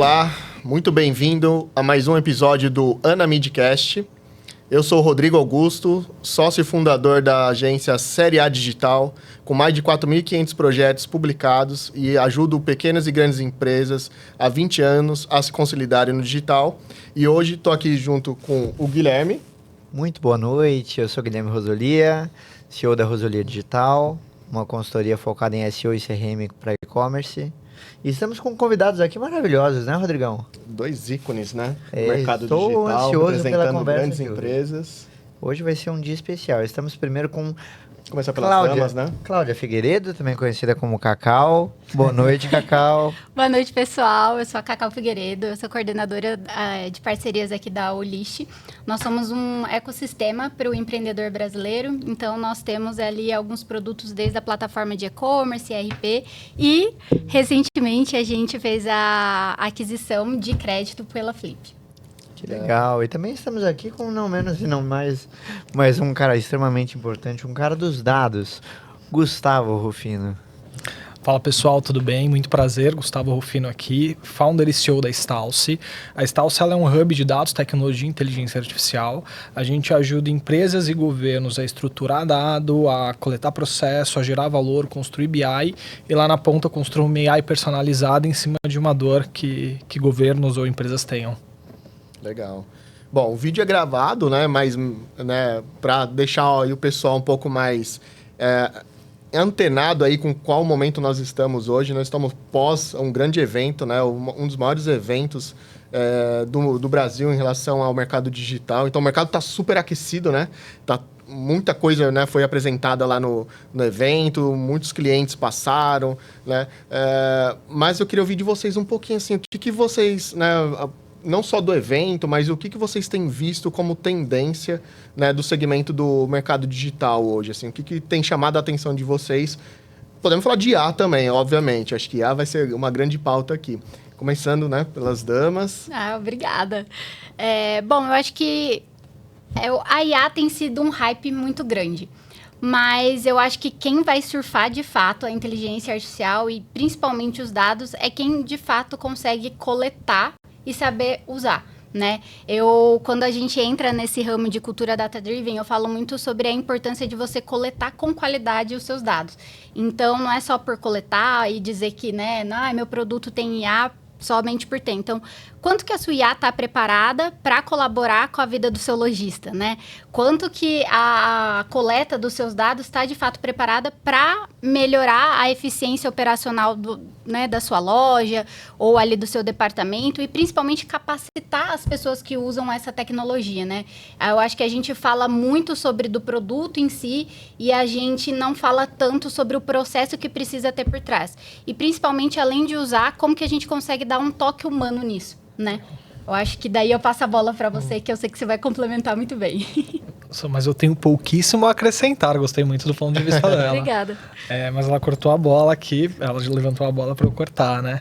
Olá, muito bem-vindo a mais um episódio do AnaMidcast. Eu sou o Rodrigo Augusto, sócio e fundador da agência Série A Digital, com mais de 4.500 projetos publicados e ajudo pequenas e grandes empresas há 20 anos a se consolidarem no digital. E hoje estou aqui junto com o Guilherme. Muito boa noite, eu sou Guilherme Rosolia, CEO da Rosolia Digital, uma consultoria focada em SEO e CRM para e-commerce. E estamos com convidados aqui maravilhosos, né, Rodrigão? Dois ícones, né? É, No mercado estou digital, ansioso pela representando conversa grandes aqui hoje. empresas. Hoje vai ser um dia especial. Estamos primeiro com Começar pelas damas, né? Cláudia Figueiredo, também conhecida como Cacau. Boa noite, Cacau. Boa noite, pessoal. Eu sou a Cacau Figueiredo, eu sou coordenadora de parcerias aqui da Olish. Nós somos um ecossistema para o empreendedor brasileiro, então nós temos ali alguns produtos desde a plataforma de e-commerce, ERP, e recentemente a gente fez a aquisição de crédito pela Flip. Que legal. E também estamos aqui com não menos e não mais um cara extremamente importante, um cara dos dados, Gustavo Rufino. Fala pessoal, tudo bem? Muito prazer, Gustavo Rufino aqui, founder e CEO da Stalce. A Stalce ela é um hub de dados, tecnologia e inteligência artificial. A gente ajuda empresas e governos a estruturar dado, a coletar processo, a gerar valor, construir BI e lá na ponta construir uma AI personalizada em cima de uma dor que governos ou empresas tenham. Legal. Bom, o vídeo é gravado, né? Mas, né, para deixar aí o pessoal um pouco mais antenado aí com qual momento nós estamos hoje. Nós estamos pós um grande evento, né? Um dos maiores eventos do Brasil em relação ao mercado digital. Então, o mercado está super aquecido, né? Muita coisa, né, foi apresentada lá no evento, muitos clientes passaram, né? Mas eu queria ouvir de vocês um pouquinho assim, o que vocês, né, não só do evento, mas o que vocês têm visto como tendência, né, do segmento do mercado digital hoje? Assim, o que tem chamado a atenção de vocês? Podemos falar de IA também, obviamente. Acho que IA vai ser uma grande pauta aqui. Começando, né, pelas damas. Obrigada. Bom, eu acho que a IA tem sido um hype muito grande. Mas eu acho que quem vai surfar de fato a inteligência artificial e principalmente os dados é quem de fato consegue coletar e saber usar, né? Quando a gente entra nesse ramo de cultura data-driven, eu falo muito sobre a importância de você coletar com qualidade os seus dados. Então, não é só por coletar e dizer que, né, meu produto tem IA somente por ter. Então, quanto que a sua IA está preparada para colaborar com a vida do seu lojista, né? Quanto que a coleta dos seus dados está, de fato, preparada para melhorar a eficiência operacional da sua loja ou ali do seu departamento e, principalmente, capacitar as pessoas que usam essa tecnologia, né? Eu acho que a gente fala muito sobre do produto em si e a gente não fala tanto sobre o processo que precisa ter por trás. E, principalmente, além de usar, como que a gente consegue dar um toque humano nisso, né? Eu acho que daí eu passo a bola para você, que eu sei que você vai complementar muito bem. Mas eu tenho pouquíssimo a acrescentar, gostei muito do ponto de vista dela. Obrigada. Mas ela cortou a bola aqui, ela levantou a bola para eu cortar, né?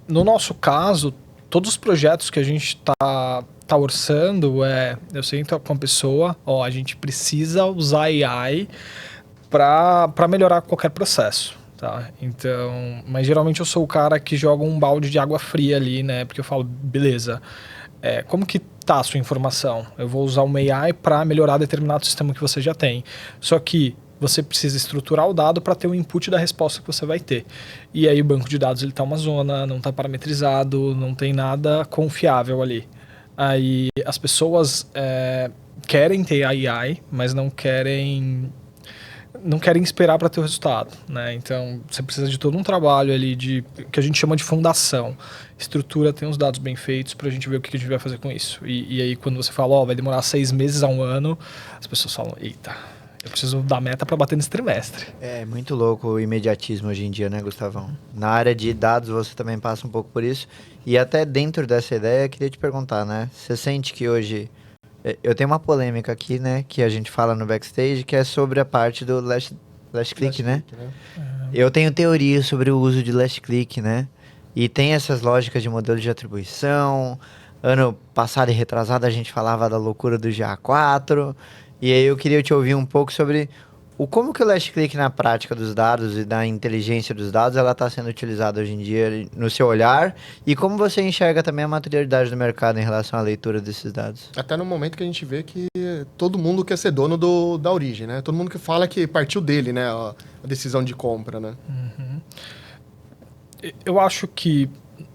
No nosso caso, todos os projetos que a gente tá orçando, eu sento com a pessoa, a gente precisa usar AI para melhorar qualquer processo. Tá, então, mas geralmente eu sou o cara que joga um balde de água fria ali, né? Porque eu falo, beleza, como que tá a sua informação? Eu vou usar uma AI para melhorar determinado sistema que você já tem. Só que você precisa estruturar o dado para ter o input da resposta que você vai ter. E aí o banco de dados ele tá uma zona, não tá parametrizado, não tem nada confiável ali. Aí as pessoas querem ter a AI, mas não querem esperar para ter o resultado, né? Então, você precisa de todo um trabalho ali que a gente chama de fundação. Estrutura, tem os dados bem feitos para a gente ver o que a gente vai fazer com isso. E aí, quando você fala, vai demorar 6 meses a 1 ano, as pessoas falam, eita, eu preciso dar meta para bater nesse trimestre. É muito louco o imediatismo hoje em dia, né, Gustavão? Na área de dados, você também passa um pouco por isso. E até dentro dessa ideia, eu queria te perguntar, né? Você sente que hoje... Eu tenho uma polêmica aqui, né, que a gente fala no backstage, que é sobre a parte do last click, né? Eu tenho teorias sobre o uso de last click, né? E tem essas lógicas de modelo de atribuição. Ano passado e retrasado a gente falava da loucura do GA4. E aí eu queria te ouvir um pouco sobre Como que o last click na prática dos dados e da inteligência dos dados, ela está sendo utilizada hoje em dia no seu olhar? E como você enxerga também a maturidade do mercado em relação à leitura desses dados? Até no momento que a gente vê que todo mundo quer ser dono da origem, né? Todo mundo que fala que partiu dele, né? A decisão de compra, né? Eu acho que,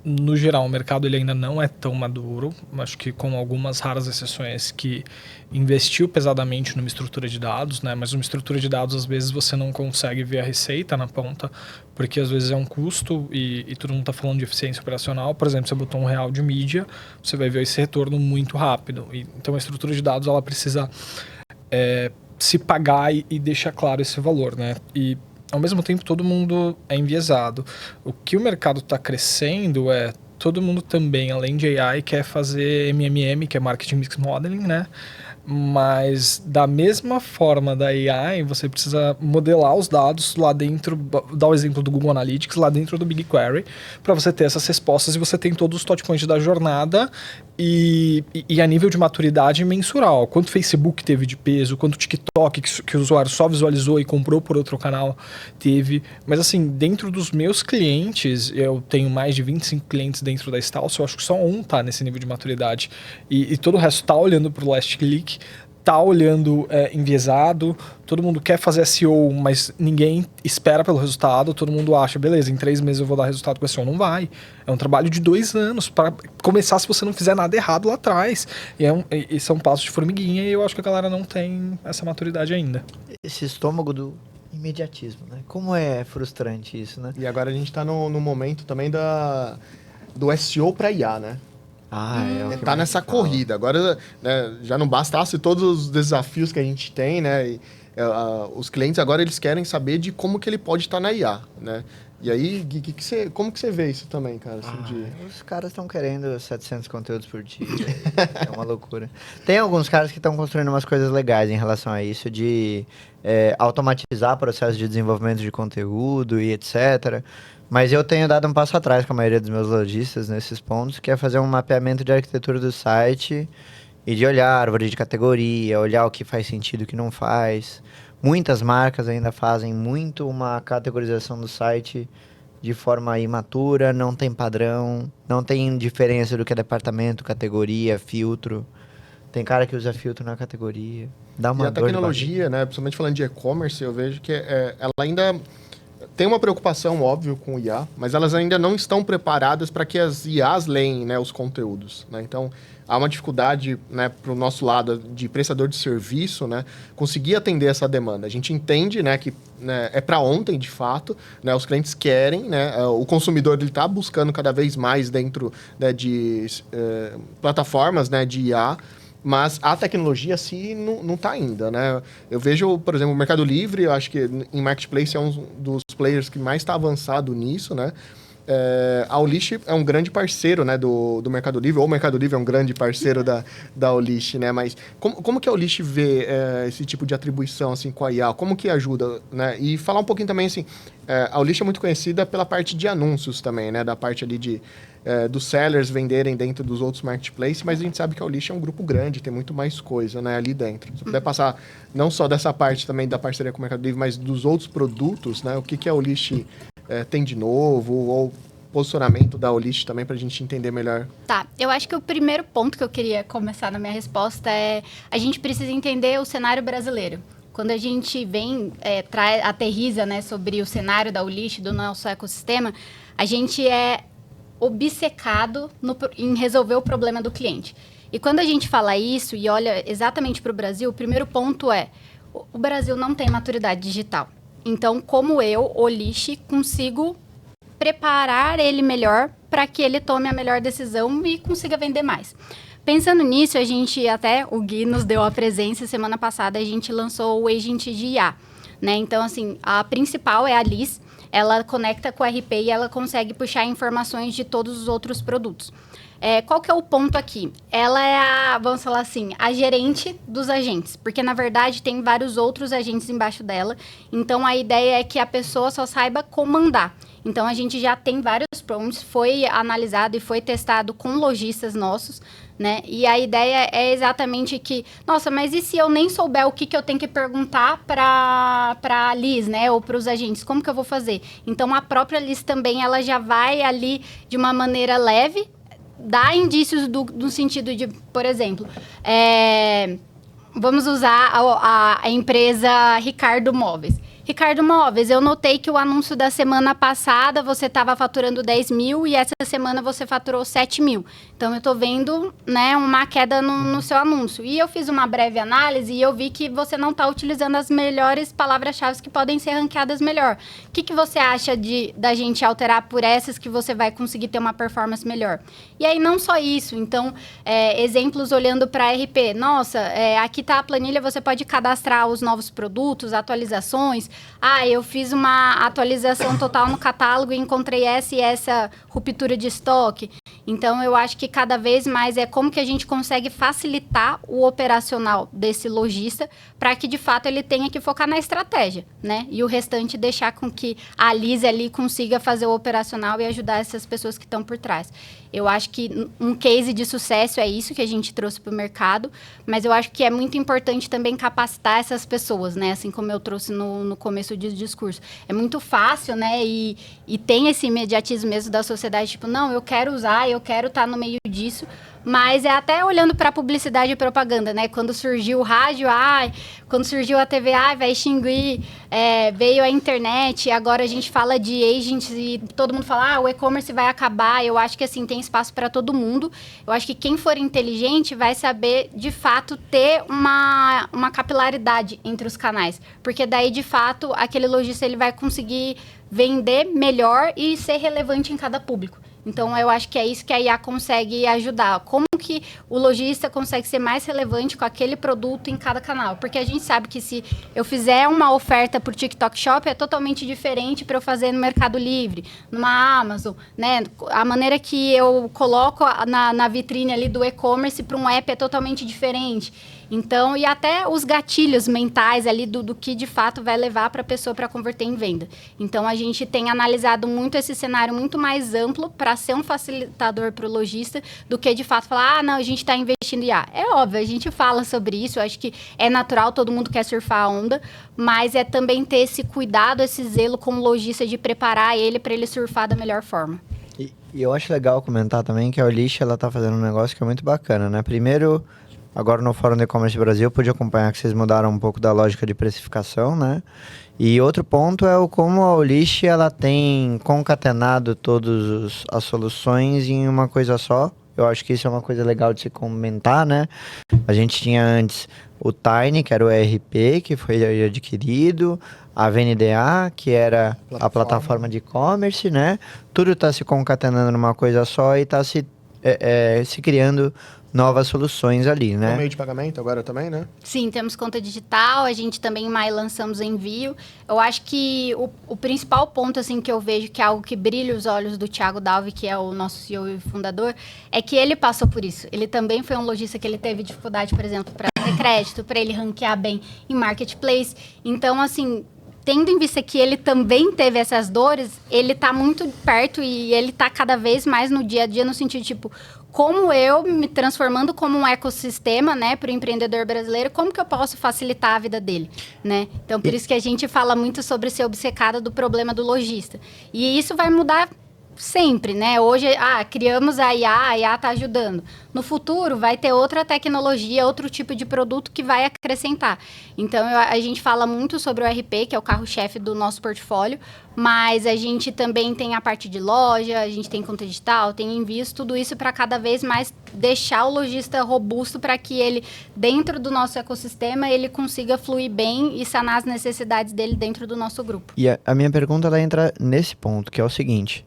no geral, o mercado ele ainda não é tão maduro. Acho que com algumas raras exceções que investiu pesadamente numa estrutura de dados, né? Mas uma estrutura de dados, às vezes, você não consegue ver a receita na ponta, porque às vezes é um custo e todo mundo está falando de eficiência operacional. Por exemplo, você botou R$1 de mídia, você vai ver esse retorno muito rápido. Então, a estrutura de dados ela precisa se pagar e deixar claro esse valor, né? E ao mesmo tempo, todo mundo é enviesado. O que o mercado está crescendo todo mundo também, além de AI, quer fazer MMM, que é Marketing Mix Modeling, né? Mas da mesma forma da AI, você precisa modelar os dados lá dentro, dar o exemplo do Google Analytics, lá dentro do BigQuery, para você ter essas respostas e você tem todos os touchpoints da jornada e a nível de maturidade mensural. Quanto o Facebook teve de peso, quanto o TikTok, que o usuário só visualizou e comprou por outro canal, teve. Mas assim, dentro dos meus clientes, eu tenho mais de 25 clientes dentro da Stalcio, eu acho que só um tá nesse nível de maturidade. E todo o resto tá olhando pro last click, tá olhando enviesado, todo mundo quer fazer SEO, mas ninguém espera pelo resultado, todo mundo acha, beleza, em 3 meses eu vou dar resultado com SEO. Não vai. É um trabalho de 2 anos para começar se você não fizer nada errado lá atrás. E são passos de formiguinha e eu acho que a galera não tem essa maturidade ainda. Esse estômago do imediatismo, né? Como é frustrante isso, né? E agora a gente está no momento também do SEO para IA, né? Tá nessa corrida. Agora, né, já não bastasse todos os desafios que a gente tem, né? E, os clientes agora eles querem saber de como que ele pode estar na IA, né? E aí, como que você vê isso também, cara? Assim, Os caras estão querendo 700 conteúdos por dia. É uma loucura. Tem alguns caras que estão construindo umas coisas legais em relação a isso, de automatizar processo de desenvolvimento de conteúdo e etc. Mas eu tenho dado um passo atrás com a maioria dos meus lojistas nesses pontos, que é fazer um mapeamento de arquitetura do site e de olhar a árvore de categoria, olhar o que faz sentido e o que não faz. Muitas marcas ainda fazem muito uma categorização do site de forma imatura, não tem padrão, não tem diferença do que é departamento, categoria, filtro. Tem cara que usa filtro na categoria. Dá uma e a tecnologia, né, principalmente falando de e-commerce, eu vejo que ela ainda tem uma preocupação, óbvio, com o IA, mas elas ainda não estão preparadas para que as IAs leem, né, os conteúdos, né? Então, há uma dificuldade, né, para o nosso lado de prestador de serviço, né, conseguir atender essa demanda. A gente entende, né, que, né, é para ontem, de fato, né, os clientes querem, né, o consumidor está buscando cada vez mais dentro, né, de plataformas, né, de IA, mas a tecnologia assim não está ainda, né? Eu vejo, por exemplo, o Mercado Livre, eu acho que em Marketplace é um dos players que mais está avançado nisso, né? A Olish é um grande parceiro, né, do Mercado Livre, ou o Mercado Livre é um grande parceiro da Olish, né? Mas como que a Olish vê esse tipo de atribuição assim, com a IA? Como que ajuda, né? E falar um pouquinho também, assim, a Olish é muito conhecida pela parte de anúncios também, né? Da parte ali dos sellers venderem dentro dos outros marketplaces, mas a gente sabe que a Olish é um grupo grande, tem muito mais coisa, né, ali dentro. Se puder passar não só dessa parte também da parceria com o Mercado Livre, mas dos outros produtos, né? O que a Olish tem de novo, ou posicionamento da Olish também, para a gente entender melhor. Tá, eu acho que o primeiro ponto que eu queria começar na minha resposta é a gente precisa entender o cenário brasileiro. Quando a gente vem, aterriza, né, sobre o cenário da Olish, do nosso ecossistema, a gente é obcecado em resolver o problema do cliente. E quando a gente fala isso e olha exatamente para o Brasil, o primeiro ponto é, o Brasil não tem maturidade digital. Então, como eu, Olish, consigo preparar ele melhor para que ele tome a melhor decisão e consiga vender mais. Pensando nisso, o Gui nos deu a presença, semana passada a gente lançou o Agent de IA, né? Então, assim, a principal é a Liz, ela conecta com o RP e ela consegue puxar informações de todos os outros produtos. Qual que é o ponto aqui? Ela é vamos falar assim, a gerente dos agentes, porque na verdade tem vários outros agentes embaixo dela, então a ideia é que a pessoa só saiba comandar. Então, a gente já tem vários prompts, foi analisado e foi testado com lojistas nossos, né? E a ideia é exatamente que, nossa, mas e se eu nem souber o que eu tenho que perguntar para a Liz, né? Ou para os agentes, como que eu vou fazer? Então, a própria Liz também, ela já vai ali de uma maneira leve, dá indícios do sentido de, por exemplo, vamos usar a empresa Ricardo Móveis. Ricardo Móveis, eu notei que o anúncio da semana passada você estava faturando 10 mil e essa semana você faturou 7 mil. Então, eu estou vendo, né, uma queda no seu anúncio. E eu fiz uma breve análise e eu vi que você não está utilizando as melhores palavras-chave que podem ser ranqueadas melhor. O que você acha da gente alterar por essas que você vai conseguir ter uma performance melhor? E aí, não só isso. Então, exemplos olhando para RP. Nossa, aqui está a planilha, você pode cadastrar os novos produtos, atualizações. Eu fiz uma atualização total no catálogo e encontrei essa e essa ruptura de estoque. Então, eu acho que cada vez mais é como que a gente consegue facilitar o operacional desse lojista para que, de fato, ele tenha que focar na estratégia, né? E o restante deixar com que a Liz ali consiga fazer o operacional e ajudar essas pessoas que estão por trás. Eu acho que um case de sucesso é isso que a gente trouxe para o mercado, mas eu acho que é muito importante também capacitar essas pessoas, né? Assim como eu trouxe no começo do discurso. É muito fácil, né? E tem esse imediatismo mesmo da sociedade, tipo, não, eu quero usar, eu quero estar no meio disso, mas é até olhando para a publicidade e propaganda, né? Quando surgiu o rádio, quando surgiu a TV, vai extinguir, veio a internet, agora a gente fala de agents e todo mundo fala, o e-commerce vai acabar. Eu acho que, assim, tem espaço para todo mundo. Eu acho que quem for inteligente vai saber, de fato, ter uma capilaridade entre os canais, porque daí, de fato, aquele lojista ele vai conseguir vender melhor e ser relevante em cada público. Então, eu acho que é isso que a IA consegue ajudar. Como que o lojista consegue ser mais relevante com aquele produto em cada canal? Porque a gente sabe que se eu fizer uma oferta para o TikTok Shop, é totalmente diferente para eu fazer no Mercado Livre, numa Amazon, né? A maneira que eu coloco na vitrine ali do e-commerce para um app é totalmente diferente. Então, e até os gatilhos mentais ali do que de fato vai levar para a pessoa para converter em venda. Então, a gente tem analisado muito esse cenário muito mais amplo para ser um facilitador para o lojista do que de fato falar, não, a gente está investindo em IA. É óbvio, a gente fala sobre isso, eu acho que é natural, todo mundo quer surfar a onda, mas é também ter esse cuidado, esse zelo com o lojista de preparar ele para ele surfar da melhor forma. E eu acho legal comentar também que a Olish, ela tá fazendo um negócio que é muito bacana, né? Primeiro, agora no Fórum do E-Commerce Brasil, eu pude acompanhar que vocês mudaram um pouco da lógica de precificação, né? E outro ponto é como a Olish, ela tem concatenado todas as soluções em uma coisa só. Eu acho que isso é uma coisa legal de se comentar, né? A gente tinha antes o Tiny, que era o ERP, que foi adquirido, a VNDA, que era a plataforma de e-commerce, né? Tudo está se concatenando numa coisa só e está se criando novas soluções ali, né? O meio de pagamento agora também, né? Sim, temos conta digital, a gente também em maio lançamos envio. Eu acho que o principal ponto, assim, que eu vejo que é algo que brilha os olhos do Thiago Dalvi, que é o nosso CEO e fundador, é que ele passou por isso. Ele também foi um lojista que ele teve dificuldade, por exemplo, para ter crédito, para ele ranquear bem em marketplace. Então, assim, tendo em vista que ele também teve essas dores, ele está muito perto e ele está cada vez mais no dia a dia, no sentido, tipo, como eu me transformando como um ecossistema, né, para o empreendedor brasileiro, como que eu posso facilitar a vida dele, né? Então, por isso que a gente fala muito sobre ser obcecada do problema do lojista. E isso vai mudar sempre, né? Hoje, criamos a IA está ajudando. No futuro, vai ter outra tecnologia, outro tipo de produto que vai acrescentar. Então, a gente fala muito sobre o RP, que é o carro-chefe do nosso portfólio, mas a gente também tem a parte de loja, a gente tem conta digital, tem envios, tudo isso para cada vez mais deixar o lojista robusto para que ele, dentro do nosso ecossistema, ele consiga fluir bem e sanar as necessidades dele dentro do nosso grupo. E a minha pergunta, ela entra nesse ponto, que é o seguinte: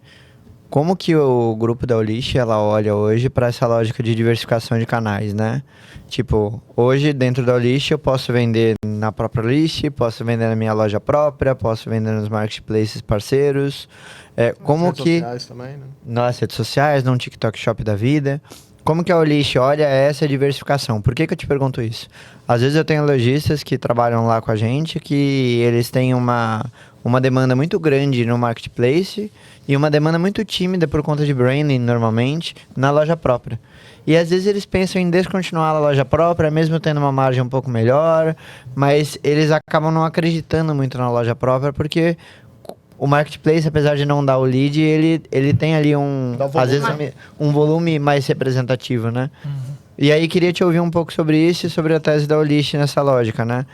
como que o grupo da Olish, ela olha hoje para essa lógica de diversificação de canais, né? Tipo, hoje dentro da Olish eu posso vender na própria Olish, posso vender na minha loja própria, posso vender nos marketplaces parceiros. Como nas que... redes sociais também, né? Nas redes sociais, num TikTok Shop da vida. como que a Olish olha essa diversificação? Por que que eu te pergunto isso? Às vezes eu tenho lojistas que trabalham lá com a gente, que eles têm uma demanda muito grande no marketplace e uma demanda muito tímida por conta de branding, normalmente, na loja própria. E às vezes eles pensam em descontinuar a loja própria, mesmo tendo uma margem um pouco melhor, mas eles acabam não acreditando muito na loja própria, porque o marketplace, apesar de não dar o lead, ele tem ali às vezes um volume mais representativo, né? E aí queria te ouvir um pouco sobre isso e sobre a tese da Olish nessa lógica, né?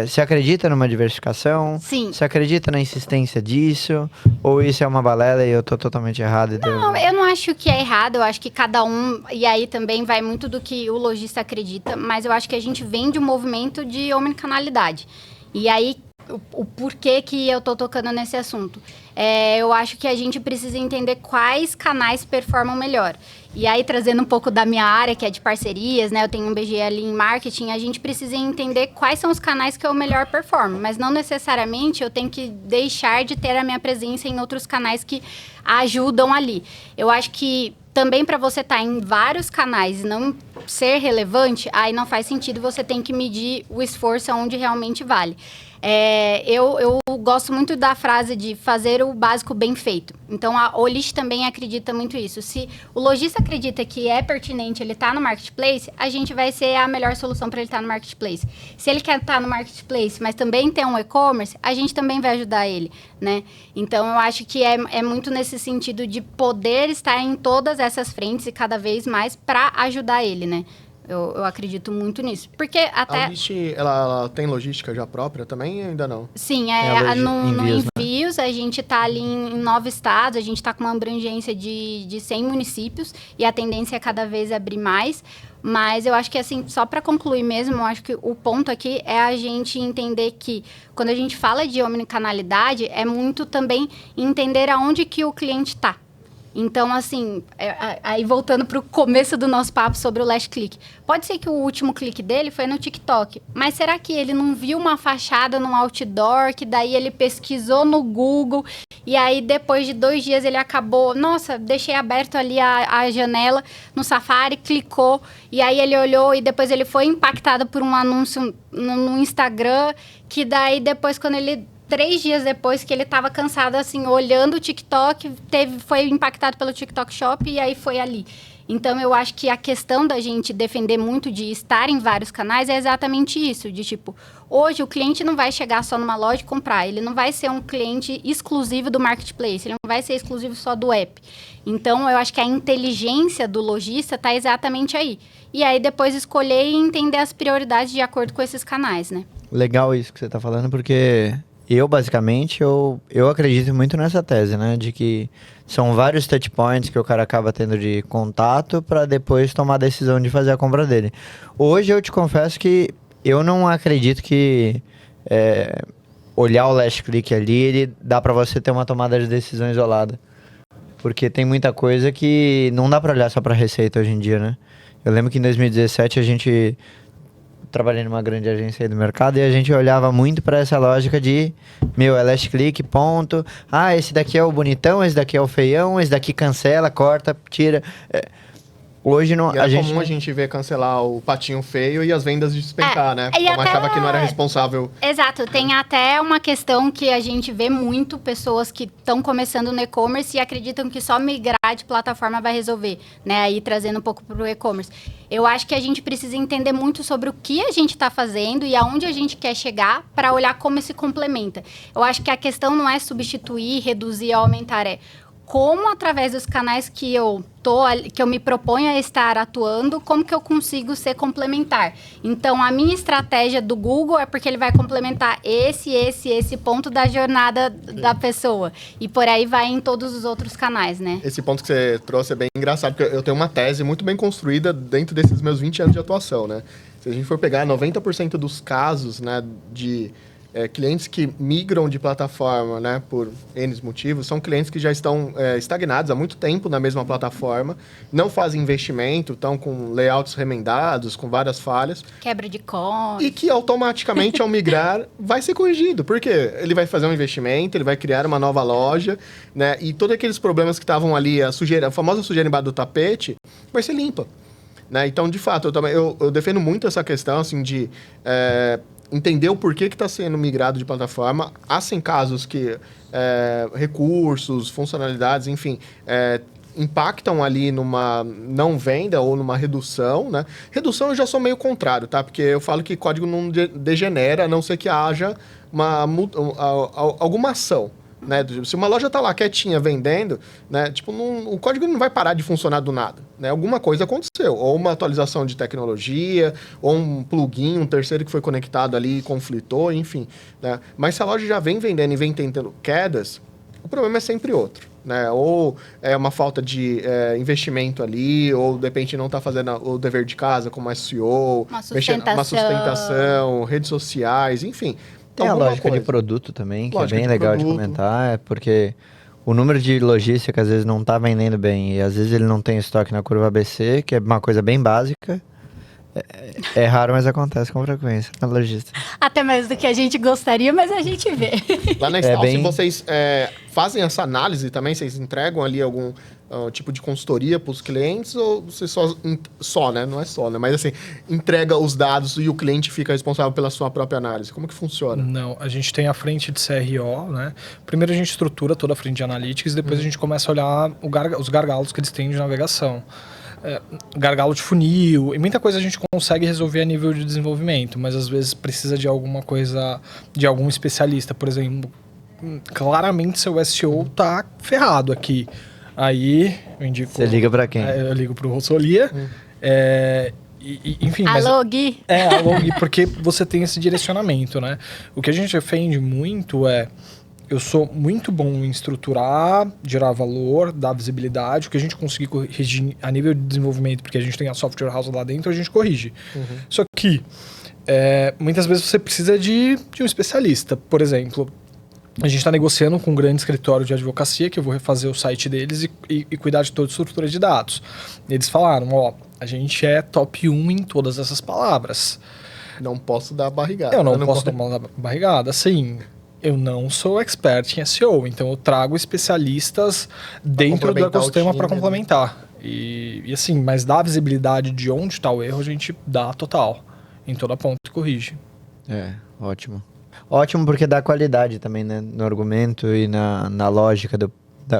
Você acredita numa diversificação? Sim. Você acredita na insistência disso? Ou isso é uma balela e eu tô totalmente errado? Não, eu não acho que é errado, eu acho que cada um, e aí também vai muito do que o lojista acredita, mas eu acho que a gente vende um movimento de omnicanalidade. E aí, o porquê que eu tô tocando nesse assunto? Eu acho que a gente precisa entender quais canais performam melhor. E aí, trazendo um pouco da minha área, que é de parcerias, né? Eu tenho um BG ali em marketing, a gente precisa entender quais são os canais que eu melhor performo. Mas não necessariamente eu tenho que deixar de ter a minha presença em outros canais que ajudam ali. Eu acho que também para você estar em vários canais e não ser relevante, aí não faz sentido, você tem que medir o esforço onde realmente vale. Eu gosto muito da frase de fazer o básico bem feito. Então, a Olish também acredita muito isso. Se o lojista acredita que é pertinente ele estar no marketplace, a gente vai ser a melhor solução para ele estar no marketplace. Se ele quer estar no marketplace, mas também ter um e-commerce, a gente também vai ajudar ele, né? Então, eu acho que é muito nesse sentido de poder estar em todas essas frentes e cada vez mais para ajudar ele, né? Eu acredito muito nisso. Porque até... A Olish, ela tem logística já própria também? Ainda não? Sim, no Envios, a gente está ali em 9 estados, a gente está com uma abrangência de 100 municípios e a tendência é cada vez abrir mais. Mas eu acho que, assim, só para concluir mesmo, eu acho que o ponto aqui é a gente entender que, quando a gente fala de omnicanalidade, é muito também entender aonde que o cliente está. Então, assim, aí voltando para o começo do nosso papo sobre o last click. Pode ser que o último clique dele foi no TikTok, mas será que ele não viu uma fachada num outdoor, que daí ele pesquisou no Google, e aí depois de 2 dias ele acabou, nossa, deixei aberto ali a janela no Safari, clicou, e aí ele olhou e depois ele foi impactado por um anúncio no Instagram, que daí depois quando ele... 3 dias depois que ele estava cansado, assim, olhando o TikTok, foi impactado pelo TikTok Shop e aí foi ali. Então, eu acho que a questão da gente defender muito de estar em vários canais é exatamente isso, de tipo, hoje o cliente não vai chegar só numa loja e comprar, ele não vai ser um cliente exclusivo do marketplace, ele não vai ser exclusivo só do app. Então, eu acho que a inteligência do lojista está exatamente aí. E aí, depois escolher e entender as prioridades de acordo com esses canais, né? Legal isso que você está falando, porque... basicamente, eu acredito muito nessa tese, né? De que são vários touch points que o cara acaba tendo de contato para depois tomar a decisão de fazer a compra dele. Hoje eu te confesso que eu não acredito que olhar o last click ali, ele dá para você ter uma tomada de decisão isolada. Porque tem muita coisa que não dá para olhar só para receita hoje em dia, né? Eu lembro que em 2017 a gente... trabalhei numa grande agência aí do mercado e a gente olhava muito para essa lógica de é last click, ponto. Ah, esse daqui é o bonitão, esse daqui é o feião, esse daqui cancela, corta, tira. Hoje não. E comum a gente ver cancelar o patinho feio e as vendas despencar, né? Como achava que não era responsável. Exato, tem até uma questão que a gente vê muito pessoas que estão começando no e-commerce e acreditam que só migrar de plataforma vai resolver, né? Aí trazendo um pouco para o e-commerce. Eu acho que a gente precisa entender muito sobre o que a gente está fazendo e aonde a gente quer chegar para olhar como se complementa. Eu acho que a questão não é substituir, reduzir ou aumentar, como através dos canais que eu me proponho a estar atuando, como que eu consigo ser complementar. Então, a minha estratégia do Google é porque ele vai complementar esse ponto da jornada da pessoa. E por aí vai em todos os outros canais, né? Esse ponto que você trouxe é bem engraçado, porque eu tenho uma tese muito bem construída dentro desses meus 20 anos de atuação, né? Se a gente for pegar 90% dos casos, né, de clientes que migram de plataforma, né, por N motivos, são clientes que já estão estagnados há muito tempo na mesma plataforma, não fazem investimento, estão com layouts remendados, com várias falhas. Quebra de conta. E que automaticamente, ao migrar, vai ser corrigido. Por quê? Ele vai fazer um investimento, ele vai criar uma nova loja, né, e todos aqueles problemas que estavam ali, a famosa sujeira embaixo do tapete, vai ser limpa. Né? Então, de fato, eu defendo muito essa questão assim, de entender o porquê que está sendo migrado de plataforma. Há sim casos que recursos, funcionalidades, enfim, impactam ali numa não venda ou numa redução, né? Redução eu já sou meio contrário, tá? Porque eu falo que código não degenera, a não ser que haja alguma ação. Né? Se uma loja está lá quietinha vendendo, né? Tipo, o código não vai parar de funcionar do nada. Né? Alguma coisa aconteceu. Ou uma atualização de tecnologia, ou um plugin, um terceiro que foi conectado ali e conflitou, enfim. Né? Mas se a loja já vem vendendo e vem tentando quedas, o problema é sempre outro. Né? Ou é uma falta de investimento ali, ou de repente não está fazendo o dever de casa como SEO, uma sustentação, redes sociais, enfim. Tem a lógica de produto também, que é bem legal de comentar, porque o número de logística às vezes não está vendendo bem, e às vezes ele não tem estoque na curva ABC, que é uma coisa bem básica. É raro, mas acontece com frequência na logística. Até mais do que a gente gostaria, mas a gente vê. Lá na Stal, se vocês fazem essa análise também, vocês entregam ali algum tipo de consultoria para os clientes, ou você só, né? Não é só, né? Mas assim, entrega os dados e o cliente fica responsável pela sua própria análise. Como que funciona? Não, a gente tem a frente de CRO, né? Primeiro a gente estrutura toda a frente de analytics, depois a gente começa a olhar os gargalos que eles têm de navegação. Gargalo de funil, e muita coisa a gente consegue resolver a nível de desenvolvimento, mas às vezes precisa de alguma coisa, de algum especialista. Por exemplo, claramente seu SEO tá ferrado aqui. Aí eu indico... Você liga para quem? Eu ligo pro Rossolia. Enfim, alô, Gui? Alô, Gui, porque você tem esse direcionamento, né? O que a gente defende muito eu sou muito bom em estruturar, gerar valor, dar visibilidade. O que a gente conseguir corrigir a nível de desenvolvimento, porque a gente tem a software house lá dentro, a gente corrige. Só que muitas vezes você precisa de um especialista. Por exemplo, a gente está negociando com um grande escritório de advocacia, que eu vou refazer o site deles e cuidar de toda a estrutura de dados. Eles falaram, a gente é top 1 em todas essas palavras. Não posso dar barrigada. Eu não posso dar uma barrigada, assim... Eu não sou expert em SEO, então eu trago especialistas dentro do ecossistema para complementar. E assim, mas dá visibilidade de onde está o erro, a gente dá total. Em toda ponta e corrige. Ótimo. Ótimo porque dá qualidade também, né? No argumento e na lógica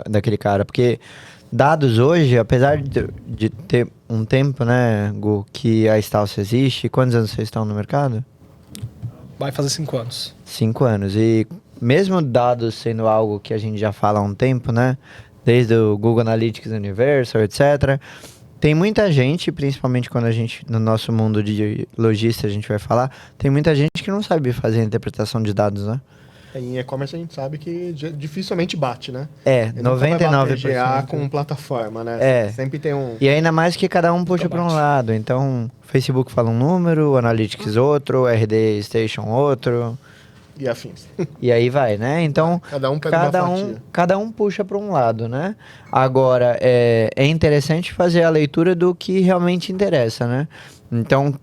daquele cara. Porque dados hoje, apesar de ter um tempo, né, Gu, que a Stalce existe, quantos anos vocês estão no mercado? Vai fazer 5 anos. 5 anos. E mesmo dados sendo algo que a gente já fala há um tempo, né? Desde o Google Analytics Universal, etc. Tem muita gente, principalmente quando a gente, no nosso mundo de logística, a gente vai falar, tem muita gente que não sabe fazer a interpretação de dados, né? Em e-commerce a gente sabe que dificilmente bate, né? 99%. GA com plataforma, né? Sempre tem um... E ainda mais que cada um puxa para um lado. Então, o Facebook fala um número, o Analytics outro, o RD Station outro. E afins. E aí vai, né? Então, cada um pega uma fatia. Cada um puxa para um lado, né? Agora, é interessante fazer a leitura do que realmente interessa, né? Então,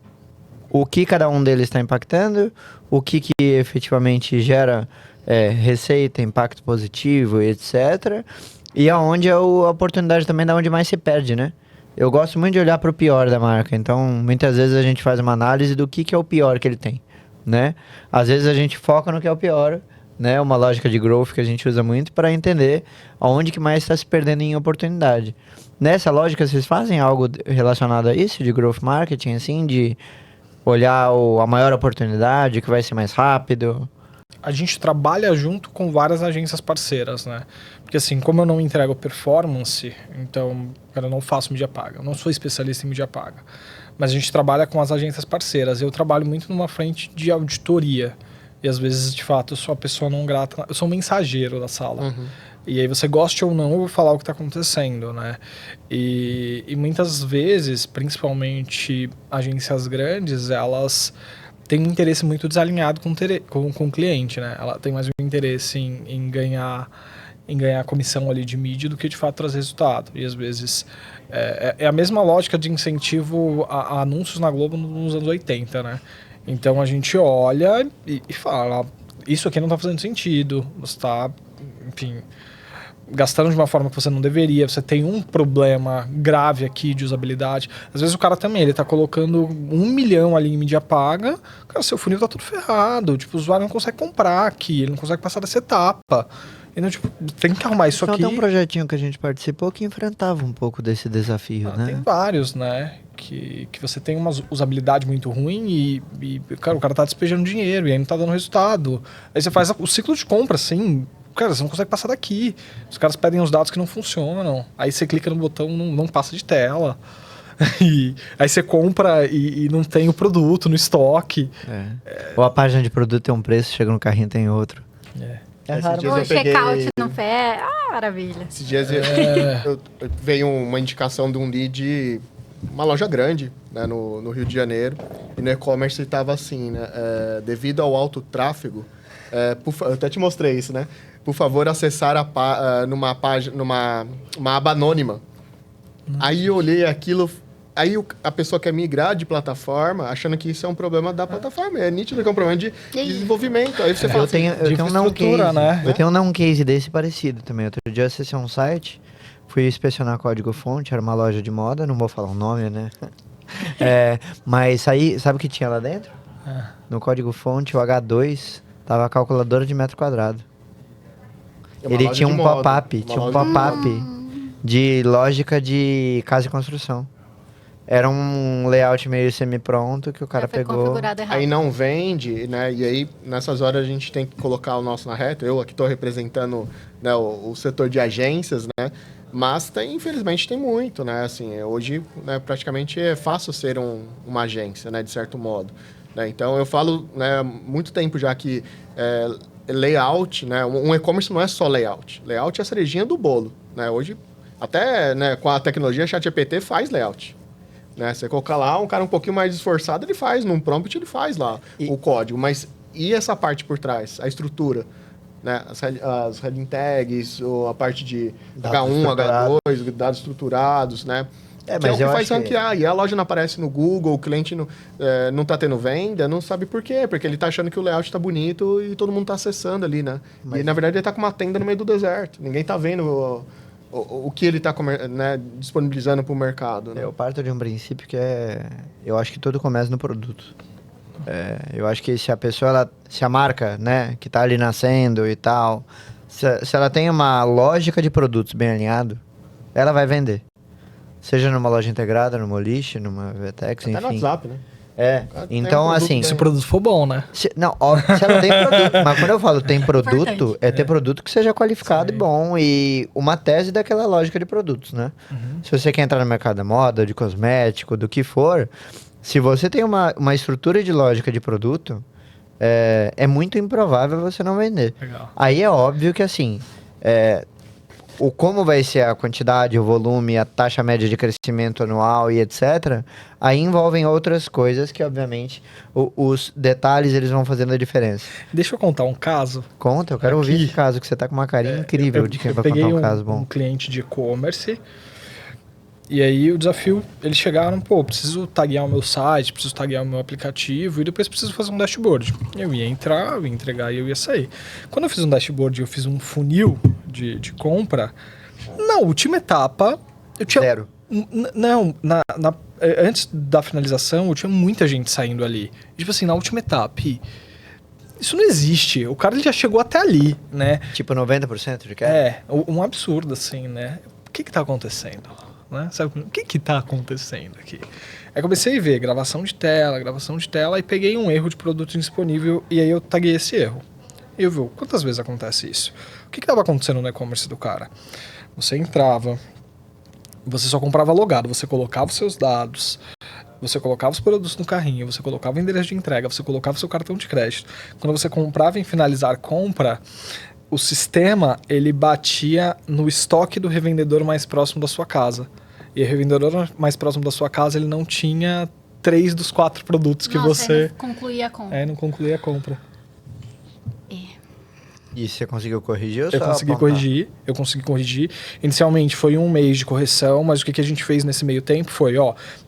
o que cada um deles está impactando, o que efetivamente gera receita, impacto positivo, etc. E aonde é a oportunidade também da onde mais se perde, né? Eu gosto muito de olhar para o pior da marca, então muitas vezes a gente faz uma análise do que é o pior que ele tem, né? Às vezes a gente foca no que é o pior, né? Uma lógica de growth que a gente usa muito para entender aonde que mais está se perdendo em oportunidade. Nessa lógica, vocês fazem algo relacionado a isso, de growth marketing, assim, de olhar a maior oportunidade, que vai ser mais rápido? A gente trabalha junto com várias agências parceiras, né? Porque assim, como eu não entrego performance, então eu não faço mídia paga. Eu não sou especialista em mídia paga. Mas a gente trabalha com as agências parceiras. Eu trabalho muito numa frente de auditoria. E às vezes, de fato, eu sou a pessoa não grata. Eu sou um mensageiro da sala. E aí você goste ou não, eu vou falar o que está acontecendo, né? E muitas vezes, principalmente agências grandes, elas tem um interesse muito desalinhado com o cliente, né? Ela tem mais um interesse em ganhar comissão ali de mídia do que de fato trazer resultado. E às vezes é a mesma lógica de incentivo a anúncios na Globo nos anos 80, né? Então a gente olha e fala, isso aqui não está fazendo sentido, você está, enfim, gastando de uma forma que você não deveria, você tem um problema grave aqui de usabilidade. Às vezes o cara também, ele tá colocando 1 milhão ali em mídia paga, cara, seu funil tá tudo ferrado, tipo, o usuário não consegue comprar aqui, ele não consegue passar dessa etapa. Então, tipo, tem que arrumar isso Então, aqui. tem um projetinho que a gente participou que enfrentava um pouco desse desafio, né? Tem vários, né? Que você tem uma usabilidade muito ruim e cara, o cara tá despejando dinheiro e aí não tá dando resultado. Aí você faz o ciclo de compra, assim, cara, você não consegue passar daqui. Os caras pedem os dados que não funcionam. Aí você clica no botão, não passa de tela. E aí você compra e não tem o produto no estoque. Ou a página de produto tem um preço, chega no carrinho tem outro. É Esses raro. dias O eu peguei- check-out no pé, maravilha. Esses dias veio uma indicação de um lead, uma loja grande, né, no Rio de Janeiro, e no e-commerce estava assim, né, devido ao alto tráfego, eu até te mostrei isso, né? Por favor, acessar numa página, uma aba anônima. Aí eu olhei aquilo, aí a pessoa quer migrar de plataforma, achando que isso é um problema da plataforma. É nítido que é um problema de desenvolvimento. Aí você fala Eu assim, tenho um não infraestrutura, case, né? Eu tenho um não case desse parecido também. Outro dia eu acessei um site, fui inspecionar código-fonte, era uma loja de moda, não vou falar o nome, né? Mas aí, sabe o que tinha lá dentro? No código-fonte, o H2, tava a calculadora de metro quadrado. é uma Ele loja tinha de um moda, pop-up, uma tinha um loja de moda. pop-up de lógica de casa e construção. Era um layout meio semi-pronto que o cara Já foi pegou. configurado errado. Aí não vende, né? E aí, nessas horas, a gente tem que colocar o nosso na reta. Eu aqui estou representando, né, o setor de agências, né? Mas, infelizmente, tem muito, né? Assim, hoje, né, praticamente é fácil ser uma agência, né? De certo modo. Né? Então, eu falo, né, muito tempo já que layout, né? Um e-commerce não é só layout. Layout é a cerejinha do bolo, né? Hoje, até, né, com a tecnologia ChatGPT faz layout. Né? Você colocar lá, um cara um pouquinho mais esforçado, ele faz, num prompt ele faz lá o código. Mas e essa parte por trás? A estrutura? Né? As heading tags, ou a parte de Dados H1, estruturados. H2, dados estruturados, né? Que Mas é o que eu faz acho que- ranquear. E a loja não aparece no Google, o cliente não tá tendo venda, não sabe por quê. Porque ele tá achando que o layout tá bonito e todo mundo tá acessando ali, né? E na verdade ele tá com uma tenda no meio do deserto. Ninguém tá vendo o que ele tá né, disponibilizando pro mercado. Né? Eu parto de um princípio que eu acho que tudo começa no produto. Eu acho que se a pessoa, se a marca, né, que tá ali nascendo e tal, se ela tem uma lógica de produtos bem alinhado, ela vai vender. Seja numa loja integrada, numa Olish, numa Vetex, Até enfim. no WhatsApp, né? Então, tem um produto assim... bem- Se o produto for bom, né? Não, óbvio, se ela tem produto. Mas quando eu falo tem produto, Importante. é ter produto que seja qualificado Sim. e bom. E uma tese daquela lógica de produtos, né? Se você quer entrar no mercado da moda, de cosmético, do que for, se você tem uma estrutura de lógica de produto, é muito improvável você não vender. Legal. Aí é óbvio que, assim, o como vai ser a quantidade, o volume, a taxa média de crescimento anual e etc., aí envolvem outras coisas que, obviamente, os detalhes eles vão fazendo a diferença. Deixa eu contar um caso. Conta, eu quero ouvir Aqui. esse caso, que você tá com uma carinha incrível de quem vai contar peguei um caso um bom. cliente de e-commerce e aí o desafio, eles chegaram, preciso taguear o meu site, preciso taguear o meu aplicativo e depois preciso fazer um dashboard. Eu ia entrar, eu ia entregar e eu ia sair. Quando eu fiz um dashboard, eu fiz um funil de compra, na última etapa, eu tinha... Zero. Não, antes da finalização, eu tinha muita gente saindo ali. Tipo assim, na última etapa, isso não existe. O cara ele já chegou até ali, né? Tipo 90% de queda? Um absurdo, assim, né? O que tá acontecendo? Né? Sabe, o que tá acontecendo aqui? Aí comecei a ver gravação de tela, e peguei um erro de produto indisponível e aí eu taguei esse erro. E eu vi quantas vezes acontece isso. O que estava acontecendo no e-commerce do cara? Você entrava, você só comprava logado, você colocava os seus dados, você colocava os produtos no carrinho, você colocava o endereço de entrega, você colocava o seu cartão de crédito. Quando você comprava em finalizar compra, o sistema ele batia no estoque do revendedor mais próximo da sua casa. E o revendedor mais próximo da sua casa ele não tinha 3 dos 4 produtos que você... Não concluía a compra. Não concluía a compra. E você conseguiu corrigir ou Eu só consegui apontar? corrigir. Inicialmente foi 1 mês de correção, mas o que a gente fez nesse meio tempo foi,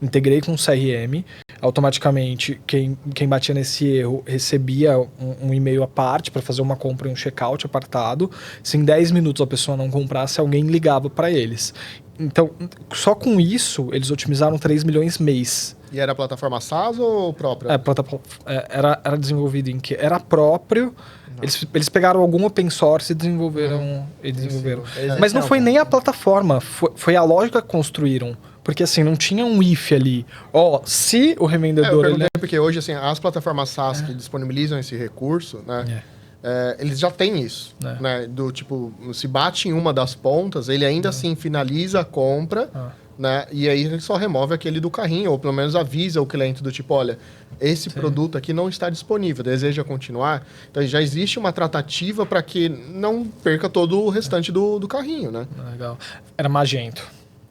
integrei com o CRM, automaticamente quem batia nesse erro recebia um e-mail à parte para fazer uma compra e um checkout apartado. Se em 10 minutos a pessoa não comprasse, alguém ligava para eles. Então, só com isso, eles otimizaram 3 milhões mês. E era a plataforma SaaS ou própria? Era desenvolvido em que? Era próprio. Eles pegaram algum open source e desenvolveram. Mas não foi nem a plataforma, foi a lógica que construíram. Porque assim, não tinha um if ali. Se o revendedor... Eu perguntei porque hoje, assim, as plataformas SaaS que disponibilizam esse recurso, né? Eles já têm isso, né? Do tipo, se bate em uma das pontas, ele ainda assim finaliza a compra, né? E aí ele só remove aquele do carrinho, ou pelo menos avisa o cliente do tipo, olha, esse produto aqui não está disponível, deseja continuar? Então já existe uma tratativa para que não perca todo o restante do carrinho, né? Legal. Era Magento.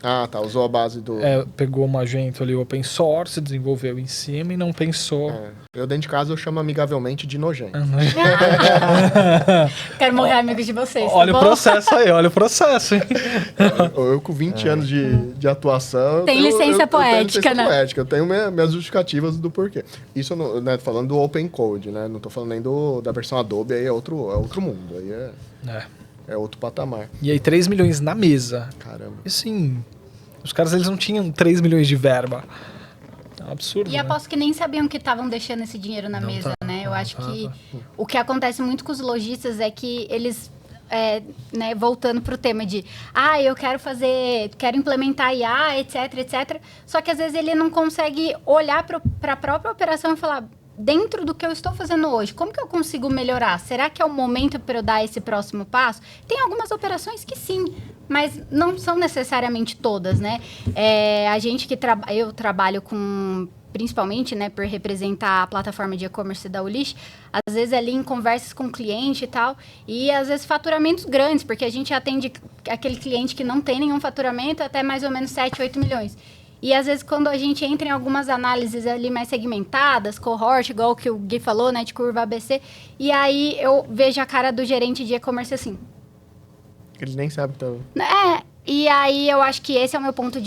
Ah, tá. Usou a base do... Pegou o Magento ali, open source, desenvolveu em cima e não pensou... Eu, dentro de casa, eu chamo amigavelmente de nojento. Quero morrer amigo de vocês, Olha tá o bom? processo aí, olha o processo, hein? Eu com 20 anos de atuação... Tem licença poética, né? Eu tenho minhas justificativas do porquê. Isso, né, falando do Open Code, né? Não tô falando nem da versão Adobe, aí é outro mundo. Aí é outro patamar. E aí 3 milhões na mesa. Caramba. E assim, os caras eles não tinham 3 milhões de verba. É um absurdo, E aposto que nem sabiam que estavam deixando esse dinheiro na mesa, né? Eu acho que o que acontece muito com os lojistas é que eles... né, voltando para o tema de eu quero implementar IA, etc. Só que às vezes ele não consegue olhar para a própria operação e falar, dentro do que eu estou fazendo hoje, como que eu consigo melhorar? Será que é o momento para eu dar esse próximo passo? Tem algumas operações que sim, mas não são necessariamente todas, né? A gente eu trabalho com... principalmente, né, por representar a plataforma de e-commerce da Ulish, às vezes ali em conversas com o cliente e tal, e às vezes faturamentos grandes, porque a gente atende aquele cliente que não tem nenhum faturamento até mais ou menos 7, 8 milhões. E às vezes quando a gente entra em algumas análises ali mais segmentadas, cohort, igual que o Gui falou, né, de curva ABC, e aí eu vejo a cara do gerente de e-commerce assim. Ele nem sabe que tá... E aí eu acho que esse é o meu ponto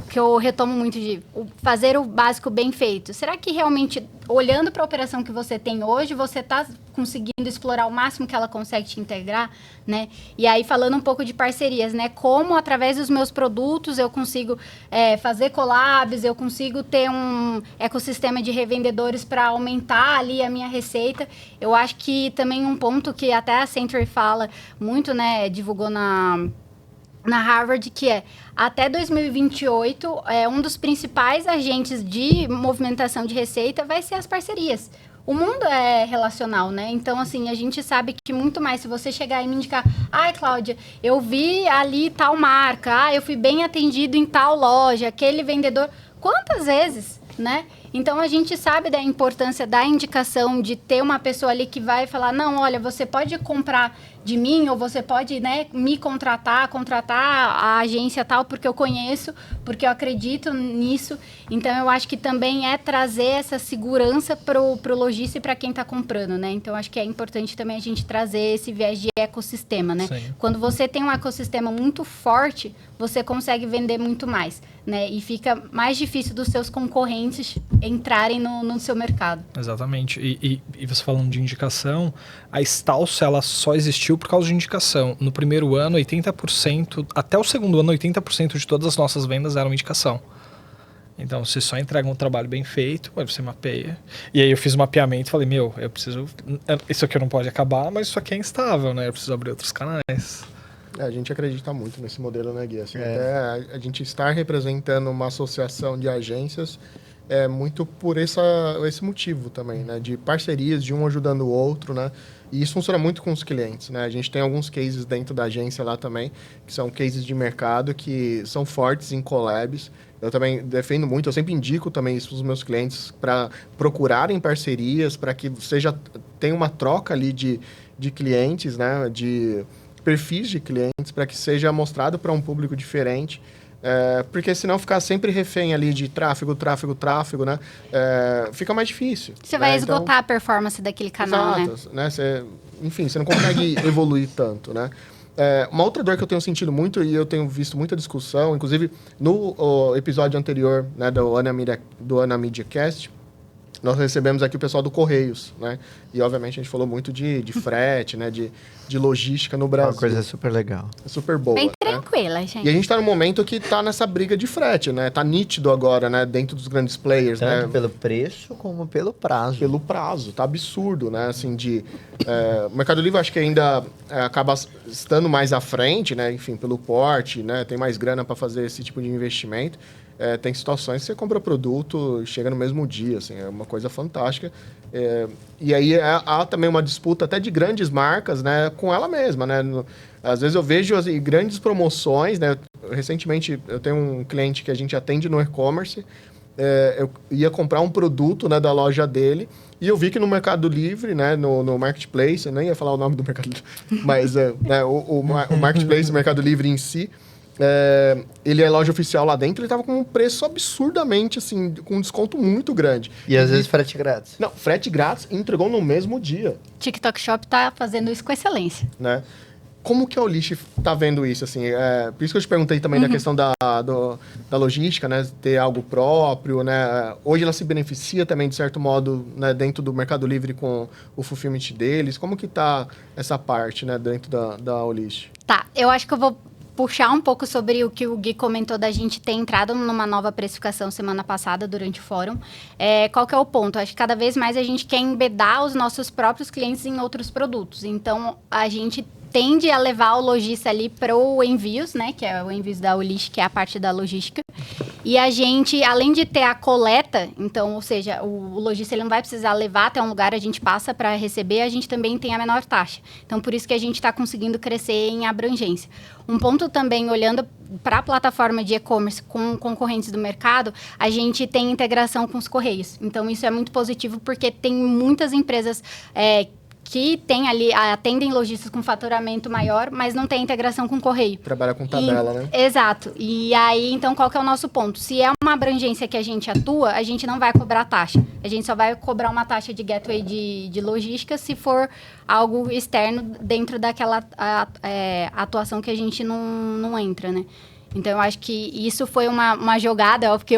que eu retomo muito de fazer o básico bem feito. Será que realmente, olhando para a operação que você tem hoje, você está conseguindo explorar o máximo que ela consegue te integrar, né? E aí falando um pouco de parcerias, né? Como através dos meus produtos eu consigo fazer collabs, eu consigo ter um ecossistema de revendedores para aumentar ali a minha receita. Eu acho que também um ponto que até a Century fala muito, né? Divulgou na Harvard, que até 2028, um dos principais agentes de movimentação de receita vai ser as parcerias. O mundo é relacional, né? Então, assim, a gente sabe que muito mais, se você chegar e me indicar, Cláudia, eu vi ali tal marca, eu fui bem atendido em tal loja, aquele vendedor... Quantas vezes, né? Então, a gente sabe da importância da indicação de ter uma pessoa ali que vai falar, não, olha, você pode comprar de mim, ou você pode, né, me contratar a agência tal, porque eu conheço, porque eu acredito nisso. Então, eu acho que também é trazer essa segurança pro lojista e para quem está comprando, né? Então, acho que é importante também a gente trazer esse viés de ecossistema, né? Sim. Quando você tem um ecossistema muito forte, você consegue vender muito mais, né? E fica mais difícil dos seus concorrentes entrarem no seu mercado. Exatamente. E você falando de indicação, a Stalce, ela só existiu por causa de indicação. No primeiro ano, 80%, até o segundo ano, 80% de todas as nossas vendas eram indicação. Então, você só entrega um trabalho bem feito, aí você mapeia. E aí eu fiz o mapeamento e falei, eu preciso... Isso aqui não pode acabar, mas isso aqui é instável, né? Eu preciso abrir outros canais. A gente acredita muito nesse modelo, né, Gui? Assim, até a gente estar representando uma associação de agências é muito por esse motivo também, né? De parcerias, de um ajudando o outro, né? E isso funciona muito com os clientes, né? A gente tem alguns cases dentro da agência lá também, que são cases de mercado que são fortes em collabs. Eu também defendo muito, eu sempre indico também isso para os meus clientes para procurarem parcerias, para que tenha uma troca ali de clientes, né? De perfis de clientes, para que seja mostrado para um público diferente, Porque senão ficar sempre refém ali de tráfego, né? Fica mais difícil. Você né? vai esgotar a performance daquele canal, exato, né? Enfim, você não consegue evoluir tanto, né? Uma outra dor que eu tenho sentido muito, e eu tenho visto muita discussão, inclusive no episódio anterior, né, do Ana Media Cast, nós recebemos aqui o pessoal do Correios, né? E, obviamente, a gente falou muito de frete, né? De logística no Brasil. Uma coisa super legal. Super boa, Bem né? tranquila, gente. E a gente está no momento que está nessa briga de frete, né? Tá nítido agora, né? Dentro dos grandes players, Tanto né? pelo preço como pelo prazo. Pelo prazo, tá absurdo, né? Assim, o Mercado Livre acho que ainda acaba estando mais à frente, né? Enfim, pelo porte, né? Tem mais grana para fazer esse tipo de investimento. Tem situações que você compra produto e chega no mesmo dia, assim, é uma coisa fantástica. E aí há também uma disputa até de grandes marcas, né, com ela mesma, né? Às vezes eu vejo assim, grandes promoções, né? Recentemente eu tenho um cliente que a gente atende no e-commerce, eu ia comprar um produto, né, da loja dele e eu vi que no Mercado Livre, né, no Marketplace, eu nem ia falar o nome do Mercado Livre, mas né, o Marketplace, o Mercado Livre em si, ele é loja oficial lá dentro, ele tava com um preço absurdamente, assim, com um desconto muito grande. E às vezes frete grátis. Não, frete grátis e entregou no mesmo dia, TikTok Shop tá fazendo isso com excelência. né? Como que a Olish tá vendo isso, assim? Por isso que eu te perguntei também da questão da logística, né? Ter algo próprio, né? Hoje ela se beneficia também, de certo modo, né? Dentro do Mercado Livre com o fulfillment deles. Como que tá essa parte, né? Dentro da Olish? Tá, eu acho que eu vou puxar um pouco sobre o que o Gui comentou da gente ter entrado numa nova precificação semana passada durante o fórum. Qual que é o ponto? Acho que cada vez mais a gente quer embedar os nossos próprios clientes em outros produtos. Então, a gente tende a levar o lojista ali para o envios, né? Que é o envios da Olish, que é a parte da logística. E a gente, além de ter a coleta, então, ou seja, o lojista ele não vai precisar levar até um lugar, a gente passa para receber, a gente também tem a menor taxa. Então, por isso que a gente está conseguindo crescer em abrangência. Um ponto também, olhando para a plataforma de e-commerce com concorrentes do mercado, a gente tem integração com os Correios. Então, isso é muito positivo porque tem muitas empresas que tem ali, atendem lojistas com faturamento maior, mas não tem integração com o correio. Trabalha com tabela, né? Exato. E aí, então, qual que é o nosso ponto? Se é uma abrangência que a gente atua, a gente não vai cobrar taxa. A gente só vai cobrar uma taxa de gateway de logística se for algo externo dentro daquela atuação que a gente não entra, né? Então, eu acho que isso foi uma jogada, porque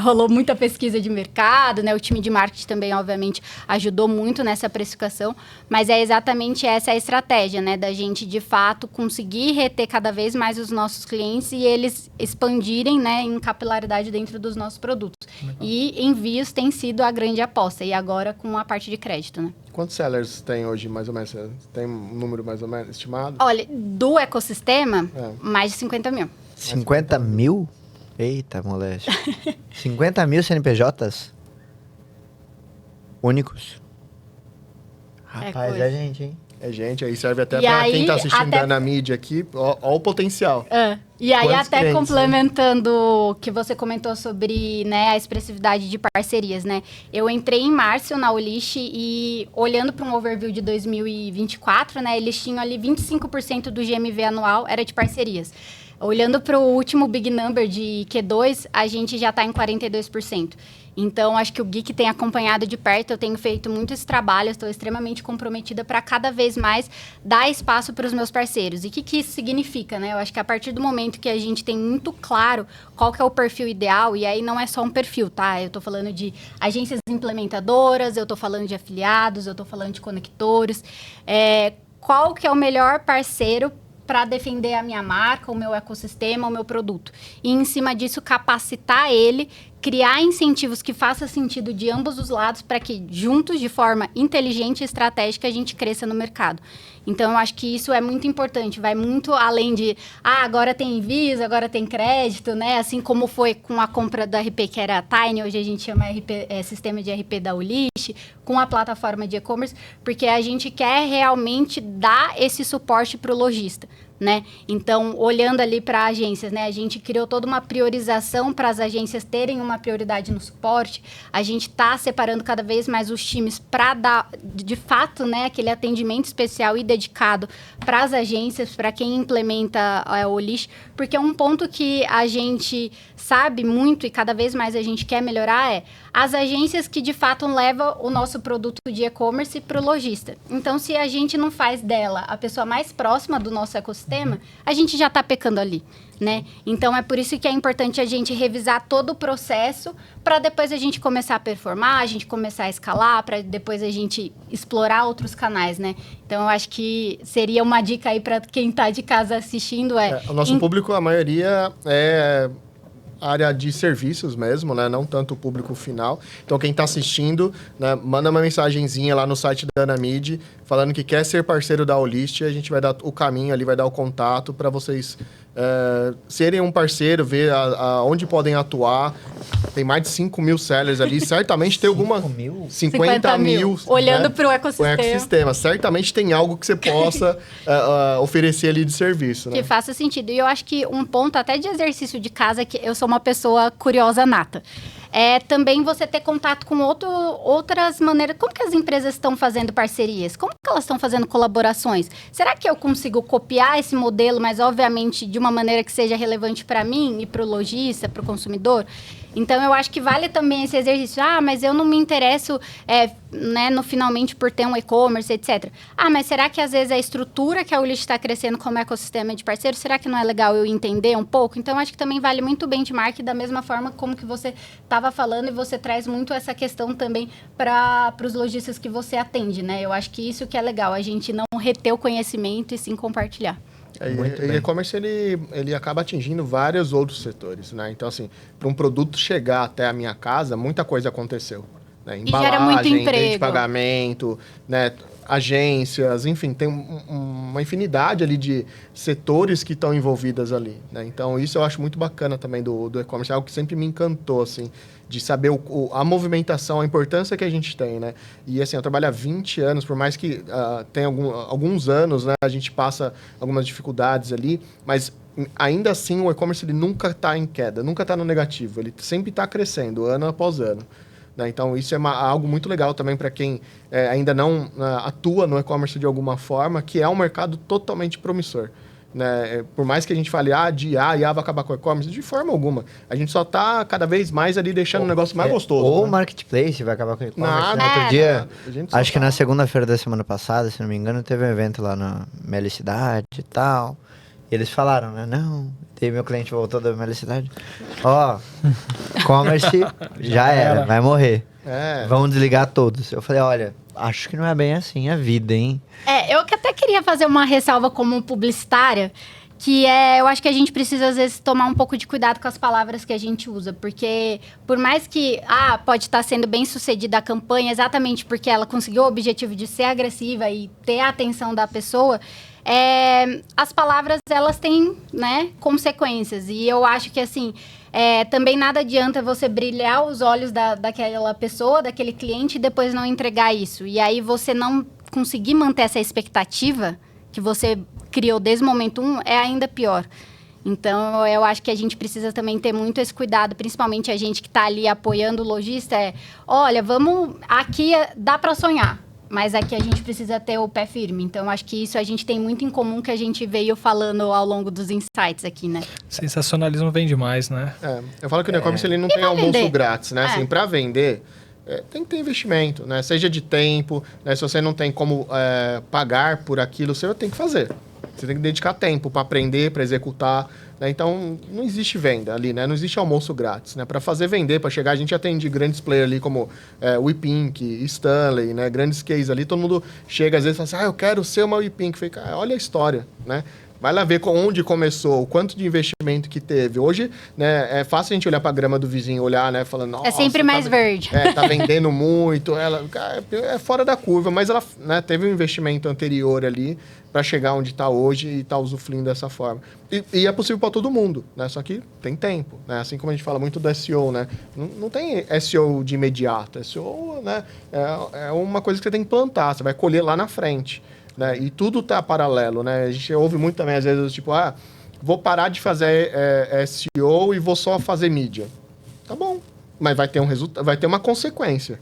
rolou muita pesquisa de mercado, né? O time de marketing também, obviamente, ajudou muito nessa precificação, mas é exatamente essa a estratégia, né? Da gente, de fato, conseguir reter cada vez mais os nossos clientes e eles expandirem, né, em capilaridade dentro dos nossos produtos. Legal. E envios tem sido a grande aposta, e agora com a parte de crédito, né? Quantos sellers tem hoje, mais ou menos? Tem um número mais ou menos estimado? Olha, do ecossistema, mais de 50 mil. 50 mil? Eita, moleque. 50 mil CNPJs? Únicos? Rapaz, é gente, hein? É gente, aí serve até para quem tá assistindo na mídia aqui, ó o potencial. E aí, quantos até clientes, complementando o que você comentou sobre, né, a expressividade de parcerias, né? Eu entrei em março na Olish e, olhando para um overview de 2024, né, eles tinham ali 25% do GMV anual era de parcerias. Olhando para o último Big Number de Q2, a gente já está em 42%. Então, acho que o Gui que tem acompanhado de perto, eu tenho feito muito esse trabalho, estou extremamente comprometida para cada vez mais dar espaço para os meus parceiros. E o que isso significa, né? Eu acho que a partir do momento que a gente tem muito claro qual que é o perfil ideal, e aí não é só um perfil, tá? Eu estou falando de agências implementadoras, eu estou falando de afiliados, eu estou falando de conectores. Qual que é o melhor parceiro para defender a minha marca, o meu ecossistema, o meu produto. E, em cima disso, capacitar ele, criar incentivos que façam sentido de ambos os lados para que, juntos, de forma inteligente e estratégica, a gente cresça no mercado. Então, eu acho que isso é muito importante. Vai muito além de, agora tem envios, agora tem crédito, né? Assim como foi com a compra do RP, que era a Tiny, hoje a gente chama sistema de RP da Olish, com a plataforma de e-commerce, porque a gente quer realmente dar esse suporte para o lojista. né? Então, olhando ali para agências, né? A gente criou toda uma priorização para as agências terem uma prioridade no suporte. A gente está separando cada vez mais os times para dar, de fato, né, aquele atendimento especial e dedicado para as agências, para quem implementa o lixo, porque um ponto que a gente sabe muito e cada vez mais a gente quer melhorar é as agências que de fato levam o nosso produto de e-commerce para o lojista. Então, se a gente não faz dela a pessoa mais próxima do nosso ecossistema, a gente já está pecando ali, né? Então, é por isso que é importante a gente revisar todo o processo para depois a gente começar a performar, a gente começar a escalar, para depois a gente explorar outros canais, né? Então, eu acho que seria uma dica aí para quem está de casa assistindo o nosso público, a maioria é área de serviços mesmo, né? Não tanto o público final. Então, quem está assistindo, né, manda uma mensagenzinha lá no site da Anamid, falando que quer ser parceiro da Olist, a gente vai dar o caminho ali, vai dar o contato para vocês serem um parceiro, ver onde podem atuar. Tem mais de 5 mil sellers ali, certamente tem alguma... 50 mil. Olhando, né, para o ecossistema. Certamente tem algo que você possa oferecer ali de serviço, né? Que faça sentido. E eu acho que um ponto até de exercício de casa, que eu sou uma pessoa curiosa nata, é também você ter contato com outras maneiras. Como que as empresas estão fazendo parcerias? Como que elas estão fazendo colaborações? Será que eu consigo copiar esse modelo, mas obviamente de uma maneira que seja relevante para mim e para o lojista, para o consumidor? Então, eu acho que vale também esse exercício. Ah, mas eu não me interesso, né, finalmente por ter um e-commerce, etc. Ah, mas será que às vezes a estrutura que a Olist está crescendo como ecossistema de parceiro, será que não é legal eu entender um pouco? Então, acho que também vale muito o benchmark da mesma forma como que você estava falando e você traz muito essa questão também para os lojistas que você atende, né? Eu acho que isso que é legal, a gente não reter o conhecimento e sim compartilhar. E o e-commerce, ele acaba atingindo vários outros setores, né? Então, assim, para um produto chegar até a minha casa, muita coisa aconteceu, né? Embalagem, gera muito emprego, de pagamento, né? Agências, enfim, tem uma infinidade ali de setores que estão envolvidas ali, né? Então, isso eu acho muito bacana também do e-commerce, é algo que sempre me encantou, assim, de saber a movimentação, a importância que a gente tem, né? E, assim, eu trabalho há 20 anos, por mais que tenha alguns anos, né? A gente passa algumas dificuldades ali, mas ainda assim o e-commerce ele nunca está em queda, nunca está no negativo, ele sempre está crescendo, ano após ano. Né? Então, isso é algo muito legal também para quem ainda não atua no e-commerce de alguma forma, que é um mercado totalmente promissor. Né? Por mais que a gente fale, IA vai acabar com o e-commerce, de forma alguma. A gente só está cada vez mais ali deixando o negócio mais gostoso. Ou o né? marketplace vai acabar com o e-commerce. Nada. Outro dia, acho que tá... na segunda-feira da semana passada, se não me engano, teve um evento lá na Melicidade e tal. E eles falaram, né? Não, meu cliente voltou da Melicidade. E-commerce já era, vai morrer. Vão desligar todos. Eu falei, olha, acho que não é bem assim a vida, hein? Eu até queria fazer uma ressalva como publicitária, que eu acho que a gente precisa, às vezes, tomar um pouco de cuidado com as palavras que a gente usa, porque por mais que, pode estar sendo bem sucedida a campanha, exatamente porque ela conseguiu o objetivo de ser agressiva e ter a atenção da pessoa, as palavras, elas têm, né, consequências. E eu acho que, assim, também nada adianta você brilhar os olhos daquela pessoa, daquele cliente, e depois não entregar isso. E aí você não conseguir manter essa expectativa que você criou desde o momento 1, é ainda pior. Então, eu acho que a gente precisa também ter muito esse cuidado, principalmente a gente que está ali apoiando o lojista, olha, aqui dá para sonhar, mas aqui a gente precisa ter o pé firme. Então, acho que isso a gente tem muito em comum, que a gente veio falando ao longo dos insights aqui, né? Sensacionalismo vem demais, né? Eu falo que o e-commerce ele não tem almoço grátis, né? Assim, para vender... tem que ter investimento, né? Seja de tempo, né? Se você não tem como pagar por aquilo, você tem que fazer. Você tem que dedicar tempo para aprender, para executar. Né? Então, não existe venda ali, né? Não existe almoço grátis. Né? Para fazer vender, para chegar, a gente atende grandes players ali como WePink, Stanley, né? Grandes cases ali. Todo mundo chega às vezes e fala assim, eu quero ser uma WePink. Falei, cara, olha a história, né? Vai lá ver onde começou, o quanto de investimento que teve. Hoje, né, é fácil a gente olhar para a grama do vizinho, olhar, né, falando... Nossa, é sempre mais verde. Tá vendendo muito, ela é fora da curva, mas ela, né, teve um investimento anterior ali para chegar onde está hoje e está usufruindo dessa forma. E é possível para todo mundo, né? Só que tem tempo, né? Assim como a gente fala muito do SEO, né? Não tem SEO de imediato. SEO, né, é uma coisa que você tem que plantar, você vai colher lá na frente. né? E tudo tá paralelo, né? A gente ouve muito também, às vezes, tipo, vou parar de fazer SEO e vou só fazer mídia. Tá bom, mas vai ter um resultado, vai ter uma consequência,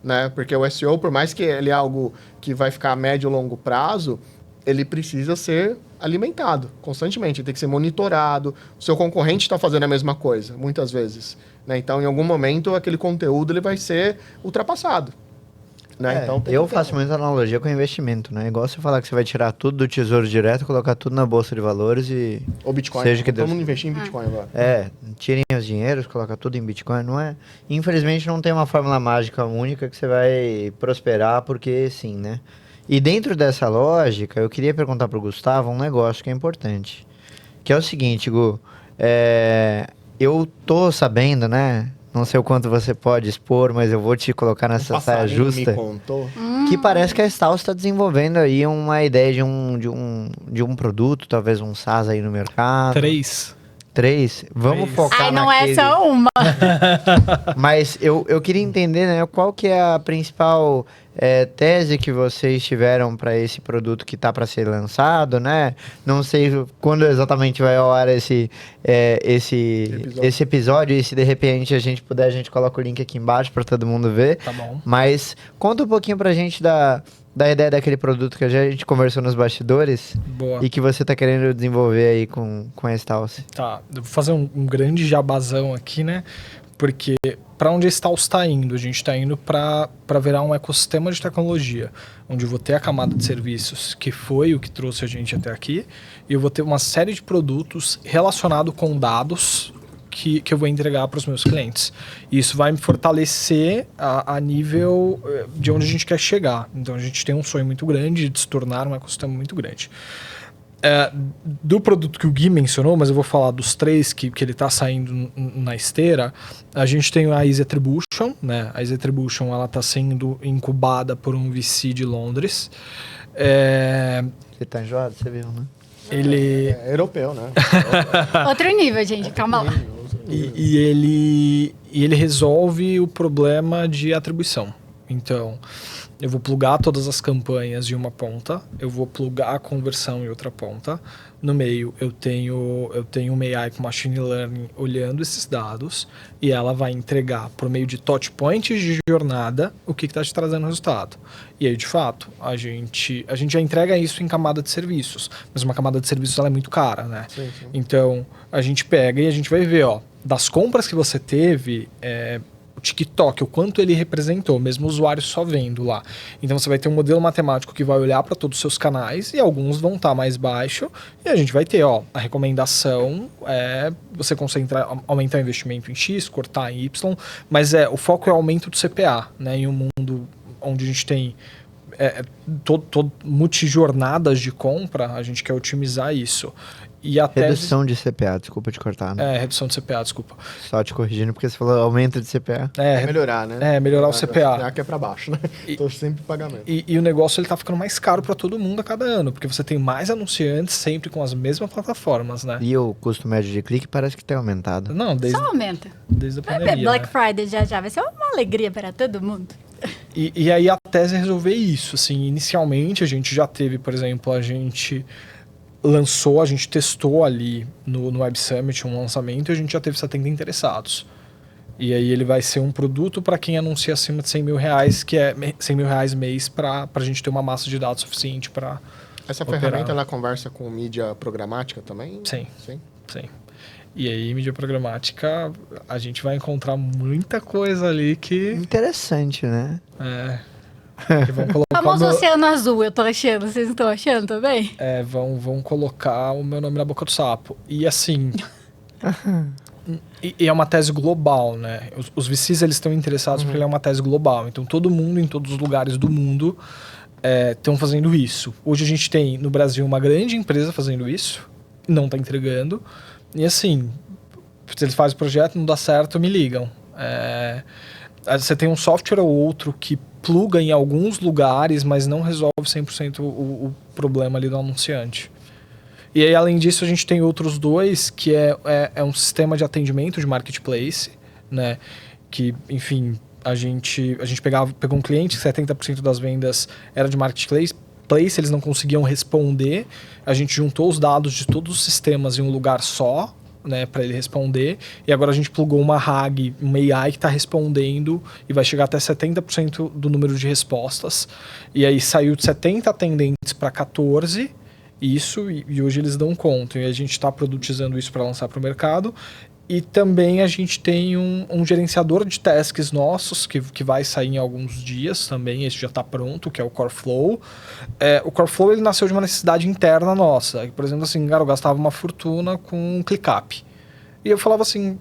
né? Porque o SEO, por mais que ele é algo que vai ficar a médio e longo prazo, ele precisa ser alimentado constantemente, ele tem que ser monitorado. O seu concorrente está fazendo a mesma coisa, muitas vezes, né? Então, em algum momento, aquele conteúdo ele vai ser ultrapassado. Né? Então, eu faço muita analogia com investimento, né? Igual você falar que você vai tirar tudo do Tesouro Direto, colocar tudo na Bolsa de Valores e... Ou Bitcoin. Seja que Deus... Todo mundo investir em Bitcoin agora. Tirem os dinheiros, colocar tudo em Bitcoin, não é? Infelizmente não tem uma fórmula mágica única que você vai prosperar, porque sim, né? E dentro dessa lógica, eu queria perguntar pro Gustavo um negócio que é importante. Que é o seguinte, Gu, eu tô sabendo, né? Não sei o quanto você pode expor, mas eu vou te colocar nessa saia justa. Me contou. Que parece que a Staus está desenvolvendo aí uma ideia de um produto, talvez um SaaS aí no mercado. 3. Vamos focar Ai, não naquele... é só uma. Mas eu queria entender, né, qual que é a principal tese que vocês tiveram para esse produto que está para ser lançado, né? Não sei quando exatamente vai ao ar esse episódio, e se de repente a gente puder, a gente coloca o link aqui embaixo para todo mundo ver. Tá bom. Mas conta um pouquinho pra gente da ideia daquele produto que a gente conversou nos bastidores. Boa. E que você tá querendo desenvolver aí com a Staus. Tá, eu vou fazer um grande jabazão aqui, né? Porque para onde a Staus está indo? A gente está indo para virar um ecossistema de tecnologia, onde eu vou ter a camada de serviços, que foi o que trouxe a gente até aqui, e eu vou ter uma série de produtos relacionados com dados que eu vou entregar para os meus clientes. E isso vai me fortalecer a nível de onde a gente quer chegar. Então a gente tem um sonho muito grande de se tornar um ecossistema muito grande. Do produto que o Gui mencionou, mas eu vou falar dos 3 que ele está saindo na esteira. A gente tem a Easy Attribution, né? A Easy Attribution está sendo incubada por um VC de Londres. Você tá enjoado, você viu, né? Ele é europeu, né? Outro nível, gente, calma lá. E ele resolve o problema de atribuição. Então, eu vou plugar todas as campanhas em uma ponta, eu vou plugar a conversão em outra ponta. No meio, eu tenho uma AI com Machine Learning olhando esses dados e ela vai entregar, por meio de touch points de jornada, o que está te trazendo resultado. E aí, de fato, a gente já entrega isso em camada de serviços, mas uma camada de serviços ela é muito cara, né? Sim. Então, a gente pega e a gente vai ver, das compras que você teve... o TikTok, o quanto ele representou, mesmo o usuário só vendo lá. Então você vai ter um modelo matemático que vai olhar para todos os seus canais e alguns vão estar mais baixo e a gente vai ter, a recomendação você aumentar o investimento em X, cortar em Y, mas o foco é o aumento do CPA, né? Em um mundo onde a gente tem multijornadas de compra, a gente quer otimizar isso. E a redução de CPA, desculpa te cortar, né? Redução de CPA, desculpa. Só te corrigindo, porque você falou aumento de CPA. Melhorar, né? Melhorar o CPA. O CPA que é pra baixo, né? Tô sempre pagamento. E o negócio ele tá ficando mais caro para todo mundo a cada ano, porque você tem mais anunciantes sempre com as mesmas plataformas, né? E o custo médio de clique parece que tem aumentado. Não, Só aumenta. Desde a pandemia, Black Friday já vai ser uma alegria para todo mundo. E aí a tese é resolver isso, assim, inicialmente a gente já teve, por exemplo, a gente testou ali no Web Summit um lançamento e a gente já teve 70 interessados. E aí ele vai ser um produto para quem anuncia acima de R$100.000, que é R$100.000 mês, para a gente ter uma massa de dados suficiente para Essa ferramenta ela conversa com mídia programática também? Sim. E aí, mídia programática, a gente vai encontrar muita coisa ali que... Interessante, né? Que vão colocar o famoso oceano azul, eu tô achando. Vocês estão achando também? Vão colocar o meu nome na boca do sapo. E assim... e é uma tese global, né? Os VCs, eles estão interessados porque ele é uma tese global. Então, todo mundo, em todos os lugares do mundo, estão fazendo isso. Hoje a gente tem, no Brasil, uma grande empresa fazendo isso. Não está entregando. E assim, se eles fazem o projeto, não dá certo, me ligam. Você tem um software ou outro que pluga em alguns lugares, mas não resolve 100% o problema ali do anunciante. E aí, além disso, a gente tem outros 2, que é um sistema de atendimento de marketplace, né? Que, enfim, a gente pegou um cliente, 70% das vendas era de marketplace, marketplace, eles não conseguiam responder. A gente juntou os dados de todos os sistemas em um lugar só, né, para ele responder. E agora a gente plugou uma RAG, uma AI que está respondendo e vai chegar até 70% do número de respostas. E aí saiu de 70 atendentes para 14, isso, e hoje eles dão conta. E a gente está produtizando isso para lançar para o mercado. E também a gente tem um gerenciador de tasks nossos, que vai sair em alguns dias também, esse já está pronto, que é o CoreFlow. O CoreFlow ele nasceu de uma necessidade interna nossa. Por exemplo, assim, cara, eu gastava uma fortuna com um ClickUp. E eu falava assim,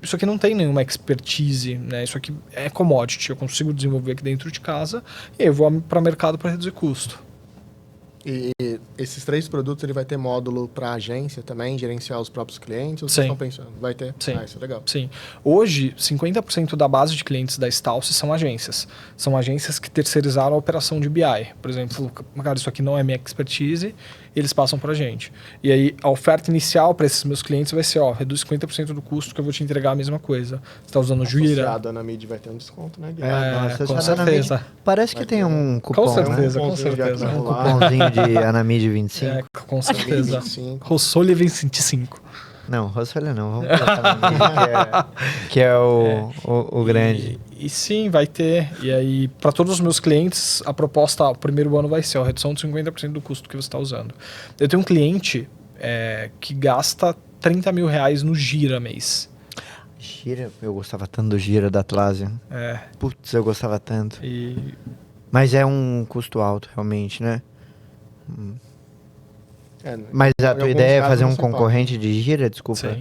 isso aqui não tem nenhuma expertise, né? Isso aqui é commodity, eu consigo desenvolver aqui dentro de casa e eu vou para o mercado para reduzir custo. E esses 3 produtos, ele vai ter módulo para agência também, gerenciar os próprios clientes? Ou vocês estão pensando? Vai ter? Sim. Isso é legal. Sim. Hoje, 50% da base de clientes da Stalce são agências. São agências que terceirizaram a operação de BI. Por exemplo, cara, isso aqui não é minha expertise, eles passam para a gente. E aí, a oferta inicial para esses meus clientes vai ser, reduz 50% do custo que eu vou te entregar a mesma coisa. Você está usando Jira. Associado à Anamid vai ter um desconto, né, Nossa, com certeza. Parece que tem um cupom, Com certeza, né? com certeza. Um cupomzinho de Anamid 25. Com certeza. 25. Rossoli 25. Não, Rossolha não. Vamos colocar Anamid, que é o grande. E sim, vai ter. E aí, para todos os meus clientes, a proposta, o primeiro ano vai ser a redução de 50% do custo que você está usando. Eu tenho um cliente que gasta 30 mil reais no Gira mês. Gira? Eu gostava tanto do Gira da Atlassian. Putz, eu gostava tanto. Mas é um custo alto, realmente, né? Mas a tua ideia é fazer um concorrente de Gira, desculpa?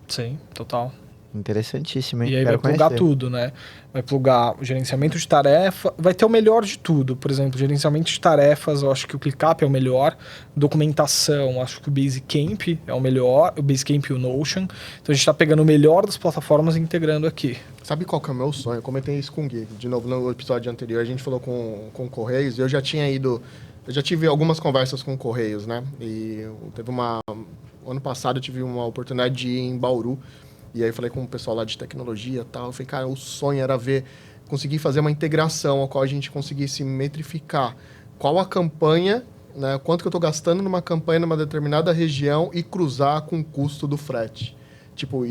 Sim, total. Interessantíssimo, hein? E aí vai plugar tudo, né? Vai plugar o gerenciamento de tarefa, vai ter o melhor de tudo. Por exemplo, gerenciamento de tarefas, eu acho que o ClickUp é o melhor. Documentação, acho que o Basecamp é o melhor. O Basecamp e o Notion. Então a gente está pegando o melhor das plataformas e integrando aqui. Sabe qual que é o meu sonho? Eu comentei isso com o Gui. De novo, no episódio anterior, a gente falou com Correios. Eu já tive algumas conversas com Correios, né? E ano passado eu tive uma oportunidade de ir em Bauru. E aí eu falei com o pessoal lá de tecnologia e tal. Eu falei, cara, o sonho era conseguir fazer uma integração ao qual a gente conseguisse metrificar qual a campanha, né? Quanto que eu estou gastando numa campanha numa determinada região e cruzar com o custo do frete. Tipo,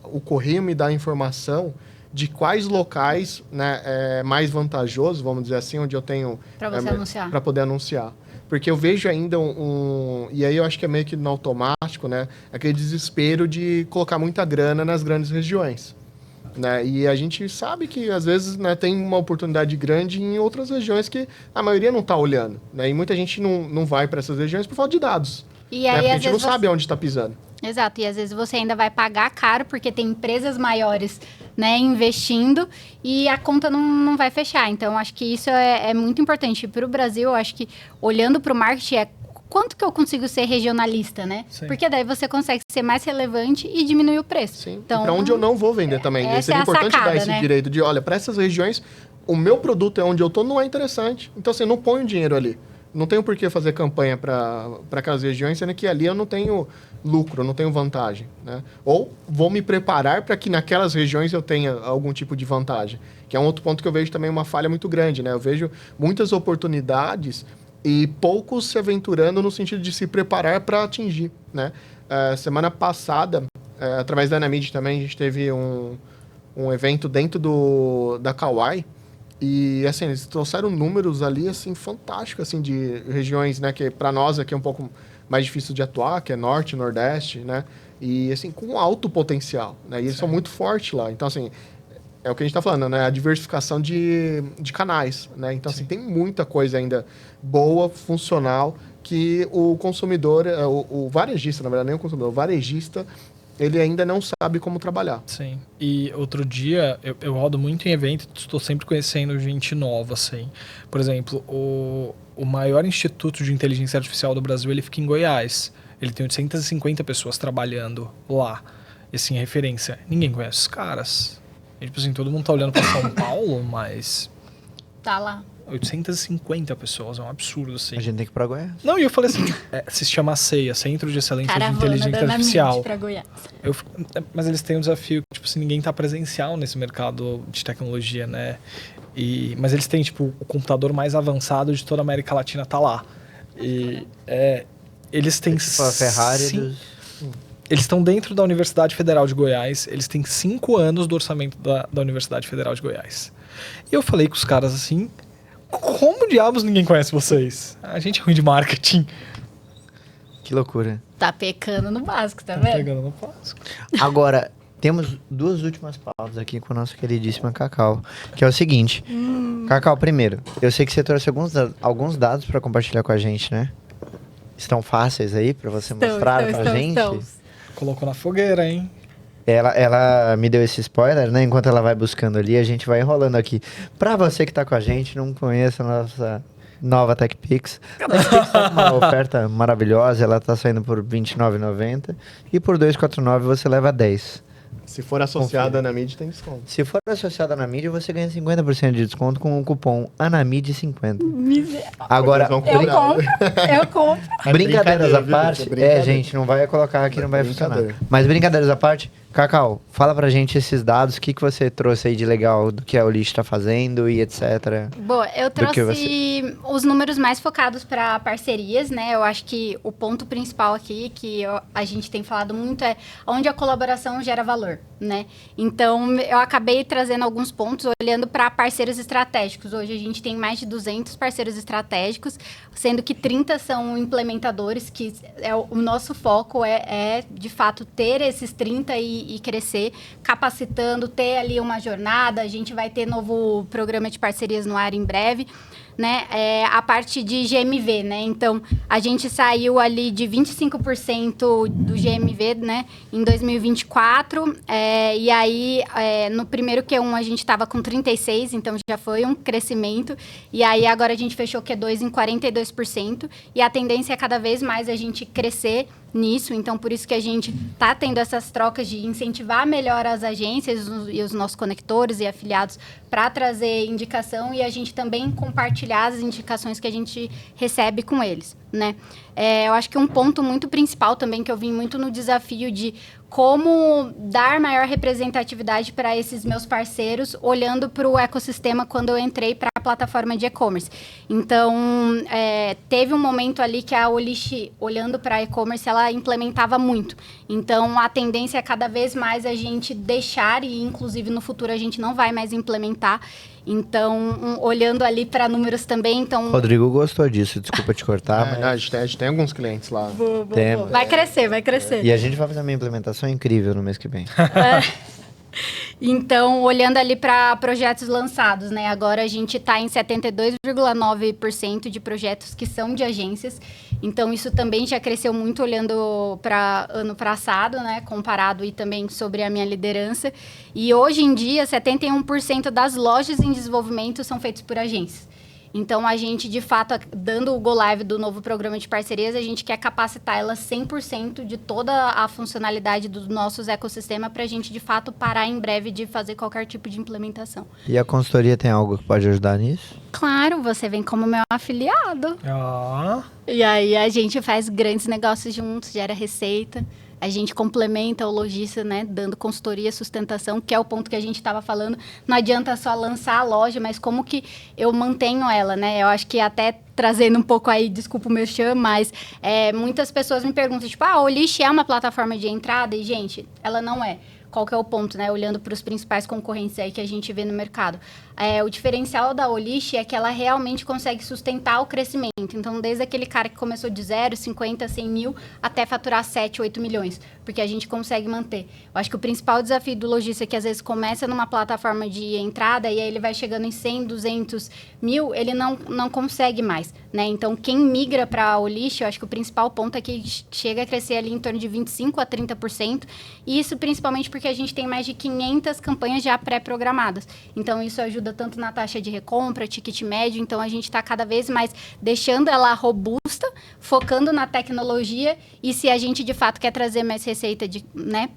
o Correio me dá a informação de quais locais, né, é mais vantajoso, vamos dizer assim, onde eu tenho... Para você anunciar. Para poder anunciar. Porque eu vejo ainda e aí eu acho que é meio que no automático, né? Aquele desespero de colocar muita grana nas grandes regiões. Né? E a gente sabe que, às vezes, né, tem uma oportunidade grande em outras regiões que a maioria não está olhando. Né? E muita gente não vai para essas regiões por falta de dados. E aí, porque a gente não sabe onde está pisando. Exato, e às vezes você ainda vai pagar caro, porque tem empresas maiores, né, investindo, e a conta não vai fechar. Então, acho que isso é muito importante. Para o Brasil, eu acho que, olhando para o marketing, quanto que eu consigo ser regionalista, né? Sim. Porque daí você consegue ser mais relevante e diminuir o preço. Sim, então, para onde eu não vou vender também. Seria importante dar esse direito de, olha, para essas regiões, o meu produto é onde eu estou, não é interessante. Então, assim, eu não ponho dinheiro ali. Não tenho por que fazer campanha para aquelas regiões, sendo que ali eu não tenho lucro, eu não tenho vantagem. Né? Ou vou me preparar para que naquelas regiões eu tenha algum tipo de vantagem. Que é um outro ponto que eu vejo também uma falha muito grande. Né? Eu vejo muitas oportunidades e poucos se aventurando no sentido de se preparar para atingir. Né? Semana passada, através da Anamid também, a gente teve um evento dentro da Kawai. E, assim, eles trouxeram números ali, assim, fantásticos, assim, de regiões, né, que para nós aqui é um pouco mais difícil de atuar, que é Norte, Nordeste, né, e, assim, com alto potencial, né, e eles são muito fortes lá. Então, assim, é o que a gente está falando, né, a diversificação de canais, né, então, assim, tem muita coisa ainda boa, funcional, que o consumidor, o varejista, na verdade, nem o consumidor, o varejista, ele ainda não sabe como trabalhar. Sim. E outro dia, eu rodo muito em evento, estou sempre conhecendo gente nova, assim. Por exemplo, o maior instituto de inteligência artificial do Brasil, ele fica em Goiás. Ele tem 850 pessoas trabalhando lá. E, assim, referência. Ninguém conhece os caras. E, tipo assim, todo mundo tá olhando para São Paulo, mas... Tá lá. 850 pessoas, é um absurdo, assim. A gente tem que ir pra Goiás. Não, e eu falei assim, se chama CEIA, Centro de Excelência de Inteligência Artificial. Pra Goiás. Mas eles têm um desafio, tipo, se ninguém tá presencial nesse mercado de tecnologia, né? Mas eles têm, tipo, o computador mais avançado de toda a América Latina tá lá. Eles têm... Tipo a Ferrari Eles estão dentro da Universidade Federal de Goiás, eles têm 5 anos do orçamento da Universidade Federal de Goiás. E eu falei com os caras assim, como diabos ninguém conhece vocês? A gente é ruim de marketing. Que loucura. Tá pecando no básico, tá Tá vendo? pegando no básico. Agora, temos 2 últimas pautas aqui com a nossa queridíssima Cacau, que é o seguinte. Cacau, primeiro, eu sei que você trouxe alguns dados para compartilhar com a gente, né? Estão fáceis aí para você mostrar pra gente? Colocou na fogueira, hein? Ela me deu esse spoiler, né? Enquanto ela vai buscando ali, a gente vai enrolando aqui. Pra você que tá com a gente, não conheça a nossa nova TechPix. A TechPix tá com uma oferta maravilhosa, ela tá saindo por R$29,90 e por R$249 você leva 10. Se for associada na mídia, tem desconto. Se for associada na mídia, você ganha 50% de desconto com o cupom ANAMID50. Agora, Eu compro. brincadeiras à parte, brincadeira. gente, não vai colocar aqui, não vai funcionar. Brincadeira. Mas brincadeiras à parte, Cacau, fala pra gente esses dados, o que você trouxe aí de legal do que a Olish tá fazendo e etc. Bom, eu Do que trouxe os números mais focados para parcerias, né? Eu acho que o ponto principal aqui, que a gente tem falado muito, é onde a colaboração gera valor, né? Então, eu acabei trazendo alguns pontos olhando para parceiros estratégicos. Hoje a gente tem mais de 200 parceiros estratégicos, sendo que 30 são implementadores, que o nosso foco é de fato ter esses 30 e crescer, capacitando, ter ali uma jornada. A gente vai ter novo programa de parcerias no ar em breve, né? A parte de GMV, né? Então, a gente saiu ali de 25% do GMV, né? Em 2024, e aí, no primeiro Q1 a gente estava com 36%, então já foi um crescimento, e aí agora a gente fechou Q2 em 42%, e a tendência é cada vez mais a gente crescer nisso, então por isso que a gente está tendo essas trocas de incentivar melhor as agências e os nossos conectores e afiliados para trazer indicação e a gente também compartilhar as indicações que a gente recebe com eles, né? Eu acho que um ponto muito principal também que eu vim muito no desafio de como dar maior representatividade para esses meus parceiros, olhando para o ecossistema quando eu entrei para a plataforma de e-commerce. Então, teve um momento ali que a Olish, olhando para e-commerce, ela implementava muito. Então, a tendência é cada vez mais a gente deixar, e inclusive no futuro a gente não vai mais implementar. Então, olhando ali para números também, então... Rodrigo gostou disso, desculpa te cortar, mas A gente tem alguns clientes lá. temos. Vai crescer, vai crescer. E a gente vai fazer uma implementação incrível no mês que vem. Então, olhando ali para projetos lançados, né? Agora a gente está em 72,9% de projetos que são de agências. Então, isso também já cresceu muito olhando para ano passado, né? Comparado e também sobre a minha liderança. E hoje em dia, 71% das lojas em desenvolvimento são feitas por agências. Então, a gente, de fato, dando o go live do novo programa de parcerias, a gente quer capacitar elas 100% de toda a funcionalidade dos nossos ecossistemas para a gente, de fato, parar em breve de fazer qualquer tipo de implementação. E a consultoria tem algo que pode ajudar nisso? Claro, você vem como meu afiliado. E aí a gente faz grandes negócios juntos, gera receita. A gente complementa o lojista, né, dando consultoria, sustentação, que é o ponto que a gente estava falando. Não adianta só lançar a loja, mas como que eu mantenho ela, né? Eu acho que até trazendo um pouco aí, desculpa o meu chão, mas muitas pessoas me perguntam, tipo, a Olish é uma plataforma de entrada? E, gente, ela não é. Qual que é o ponto, né? Olhando para os principais concorrentes aí que a gente vê no mercado. O diferencial da Olish é que ela realmente consegue sustentar o crescimento. Então, desde aquele cara que começou de 0, 50, 100 mil, até faturar 7, 8 milhões. Porque a gente consegue manter. Eu acho que o principal desafio do lojista é que, às vezes, começa numa plataforma de entrada e aí ele vai chegando em 100, 200 mil, ele não consegue mais, né? Então, quem migra para a Olish, eu acho que o principal ponto é que chega a crescer ali em torno de 25% a 30%. E isso principalmente porque porque a gente tem mais de 500 campanhas já pré-programadas. Então, isso ajuda tanto na taxa de recompra, ticket médio. Então, a gente está cada vez mais deixando ela robusta, focando na tecnologia. E se a gente, de fato, quer trazer mais receita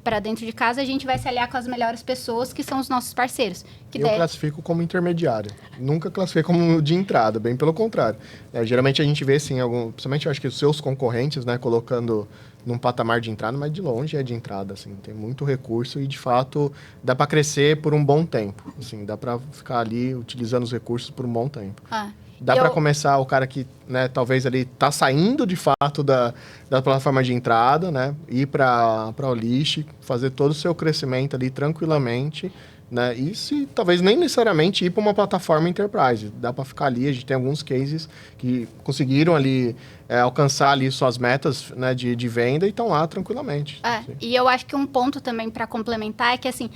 para dentro de casa, a gente vai se aliar com as melhores pessoas, que são os nossos parceiros. Eu classifico como intermediário. Nunca classifiquei como de entrada, bem pelo contrário. Geralmente a gente vê, sim, principalmente eu acho que os seus concorrentes, né, colocando num patamar de entrada, mas de longe é de entrada, assim. Tem muito recurso e, de fato, dá para crescer por um bom tempo. Assim, dá para ficar ali utilizando os recursos por um bom tempo. Dá para começar o cara que, né, talvez ele tá saindo de fato da plataforma de entrada, né, ir para o Olish, fazer todo o seu crescimento ali tranquilamente, né, e se talvez nem necessariamente ir para uma plataforma enterprise. Dá para ficar ali, a gente tem alguns cases que conseguiram ali alcançar ali suas metas, né, de venda e estão lá tranquilamente. E eu acho que um ponto também para complementar é que, assim,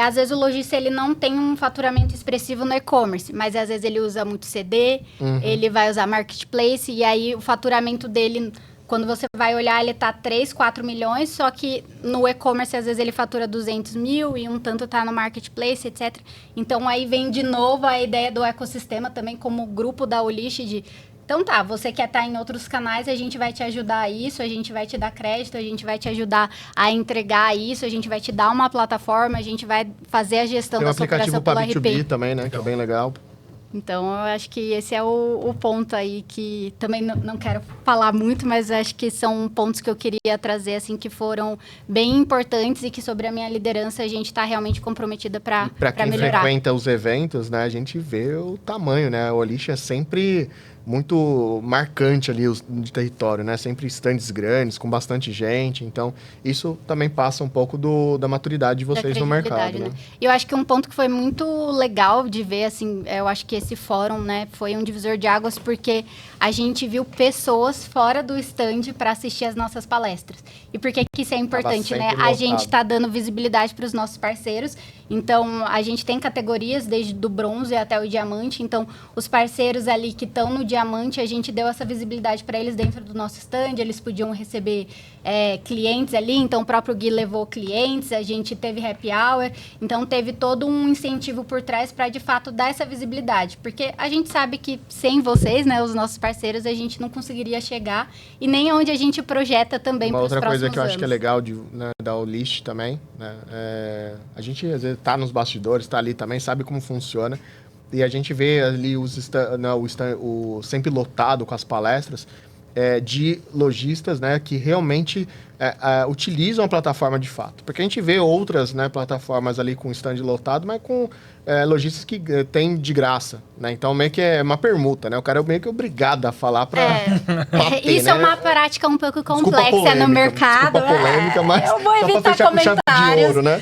às vezes o lojista ele não tem um faturamento expressivo no e-commerce, mas às vezes ele usa muito CD, ele vai usar marketplace, e aí o faturamento dele, quando você vai olhar, ele tá 3, 4 milhões, só que no e-commerce às vezes ele fatura 200 mil e um tanto tá no marketplace, etc. Então aí vem de novo a ideia do ecossistema também como grupo da Olish de... Então tá, você quer estar em outros canais, a gente vai te ajudar a isso, a gente vai te dar crédito, a gente vai te ajudar a entregar isso, a gente vai te dar uma plataforma, a gente vai fazer a gestão da sua operação pelo RP. Tem um aplicativo para B2B também, né, que é bem legal. Então, eu acho que esse é o ponto aí que também não quero falar muito, mas acho que são pontos que eu queria trazer, assim, que foram bem importantes e que sobre a minha liderança a gente está realmente comprometida para melhorar. Para quem frequenta os eventos, né, a gente vê o tamanho, né? O Olish é sempre muito marcante ali de território, né? Sempre estandes grandes, com bastante gente. Então, isso também passa um pouco da maturidade de vocês no mercado, né? E eu acho que um ponto que foi muito legal de ver, assim, eu acho que esse fórum, né, foi um divisor de águas, porque a gente viu pessoas fora do stand para assistir as nossas palestras. E por que isso é importante, né? A gente está dando visibilidade para os nossos parceiros. Então, a gente tem categorias desde do bronze até o diamante. Então, os parceiros ali que estão no diamante, a gente deu essa visibilidade para eles dentro do nosso stand. Eles podiam receber clientes ali. Então, o próprio Gui levou clientes. A gente teve happy hour. Então, teve todo um incentivo por trás para, de fato, dar essa visibilidade. Porque a gente sabe que sem vocês, né, os nossos parceiros, a gente não conseguiria chegar. E nem onde a gente projeta também para os próximos anos. Uma outra coisa que eu acho que é legal da Olish também, né? A gente, às vezes, tá nos bastidores, tá ali também, sabe como funciona. E a gente vê ali o sempre lotado com as palestras de lojistas, né, que realmente utilizam a plataforma de fato. Porque a gente vê outras, né, plataformas ali com stand lotado, mas com lojistas que tem de graça, né? Então, meio que é uma permuta, né? O cara é meio que obrigado a falar para bater, isso, né? É uma prática um pouco complexa no mercado. Desculpa polêmica, mas eu vou evitar comentários. Chave de ouro, né?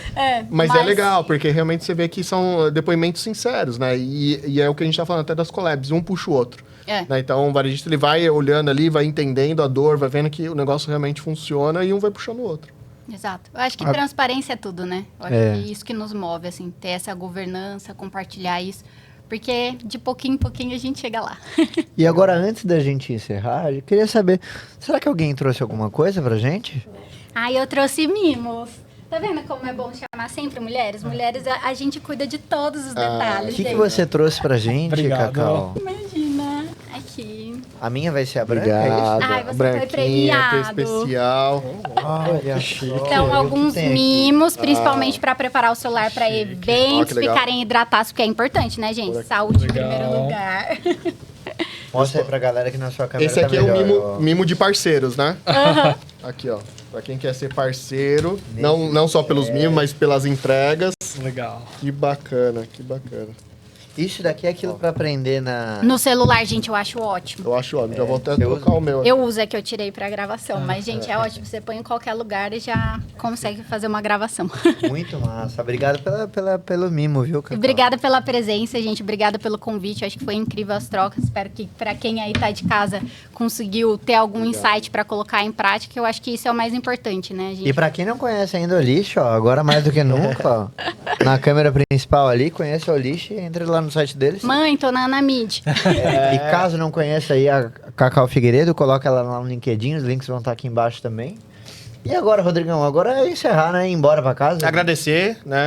Mas é legal, porque realmente você vê que são depoimentos sinceros, né? E é o que a gente tá falando até das collabs, um puxa o outro. Né? Então, o varejista ele vai olhando ali, vai entendendo a dor, vai vendo que o negócio realmente funciona e um vai puxando o outro. Exato. Eu acho que transparência é tudo, né? Eu acho que é isso que nos move, assim, ter essa governança, compartilhar isso. Porque de pouquinho em pouquinho a gente chega lá. E agora, antes da gente encerrar, eu queria saber, será que alguém trouxe alguma coisa pra gente? Eu trouxe mimos. Tá vendo como é bom chamar sempre mulheres? Mulheres, a gente cuida de todos os detalhes. O que você trouxe pra gente, Obrigado. Cacau? Imagina. Aqui. A minha vai ser a branca? Obrigado. Você foi premiado. Especial. Olha só. Então, alguns mimos, principalmente para preparar o celular para eventos, ficarem hidratados, porque é importante, né, gente? Saúde em primeiro lugar. Mostra aí pra galera que na sua câmera Esse aqui tá melhor, é o mimo de parceiros, né? Aqui, ó. Pra quem quer ser parceiro, não só pelos mimos, mas pelas entregas. Legal. Que bacana, que bacana. Isso daqui é aquilo pra aprender No celular, gente, eu acho ótimo. Eu acho ótimo. Já vou até trocar o meu aqui. Eu uso, que eu tirei pra gravação. Mas, gente, é ótimo. Você põe em qualquer lugar e já consegue fazer uma gravação. Muito massa. Obrigado pelo mimo, viu, Cacau? Obrigada pela presença, gente. Obrigada pelo convite. Acho que foi incrível as trocas. Espero que pra quem aí tá de casa conseguiu ter algum insight pra colocar em prática. Eu acho que isso é o mais importante, né, gente? E pra quem não conhece ainda o Olish, ó, agora mais do que nunca, ó, na câmera principal ali, conhece o Olish, entre lá no site deles. Mãe, tô na Anamid. E caso não conheça aí a Cacau Figueiredo, coloca ela lá no LinkedIn, os links vão estar aqui embaixo também. E agora, Rodrigão? Agora é encerrar, né? Ir embora pra casa. Agradecer, né,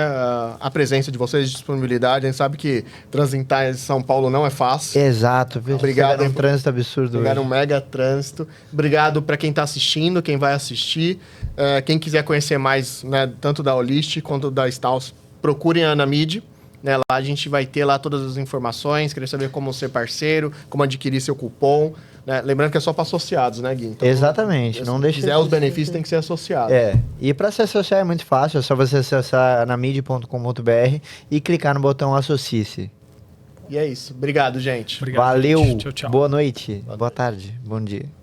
a presença de vocês, a disponibilidade. A gente sabe que transitar em São Paulo não é fácil. Exato. Viu? Obrigado. Um trânsito absurdo. Pegaram hoje. um mega trânsito. Obrigado para quem está assistindo, quem vai assistir. Quem quiser conhecer mais, né, tanto da Olist quanto da Staus, procurem a Anamid. Né, lá a gente vai ter lá todas as informações, querer saber como ser parceiro, como adquirir seu cupom. Né? Lembrando que é só para associados, né, Gui? Então, Exatamente. Não deixa se quiser de os benefícios, tem que ser associado. E para se associar é muito fácil, é só você acessar anamid.com.br e clicar no botão Associe-se. E é isso. Obrigado, gente. Obrigado, Valeu, gente. Tchau, tchau. boa noite, boa tarde, bom dia.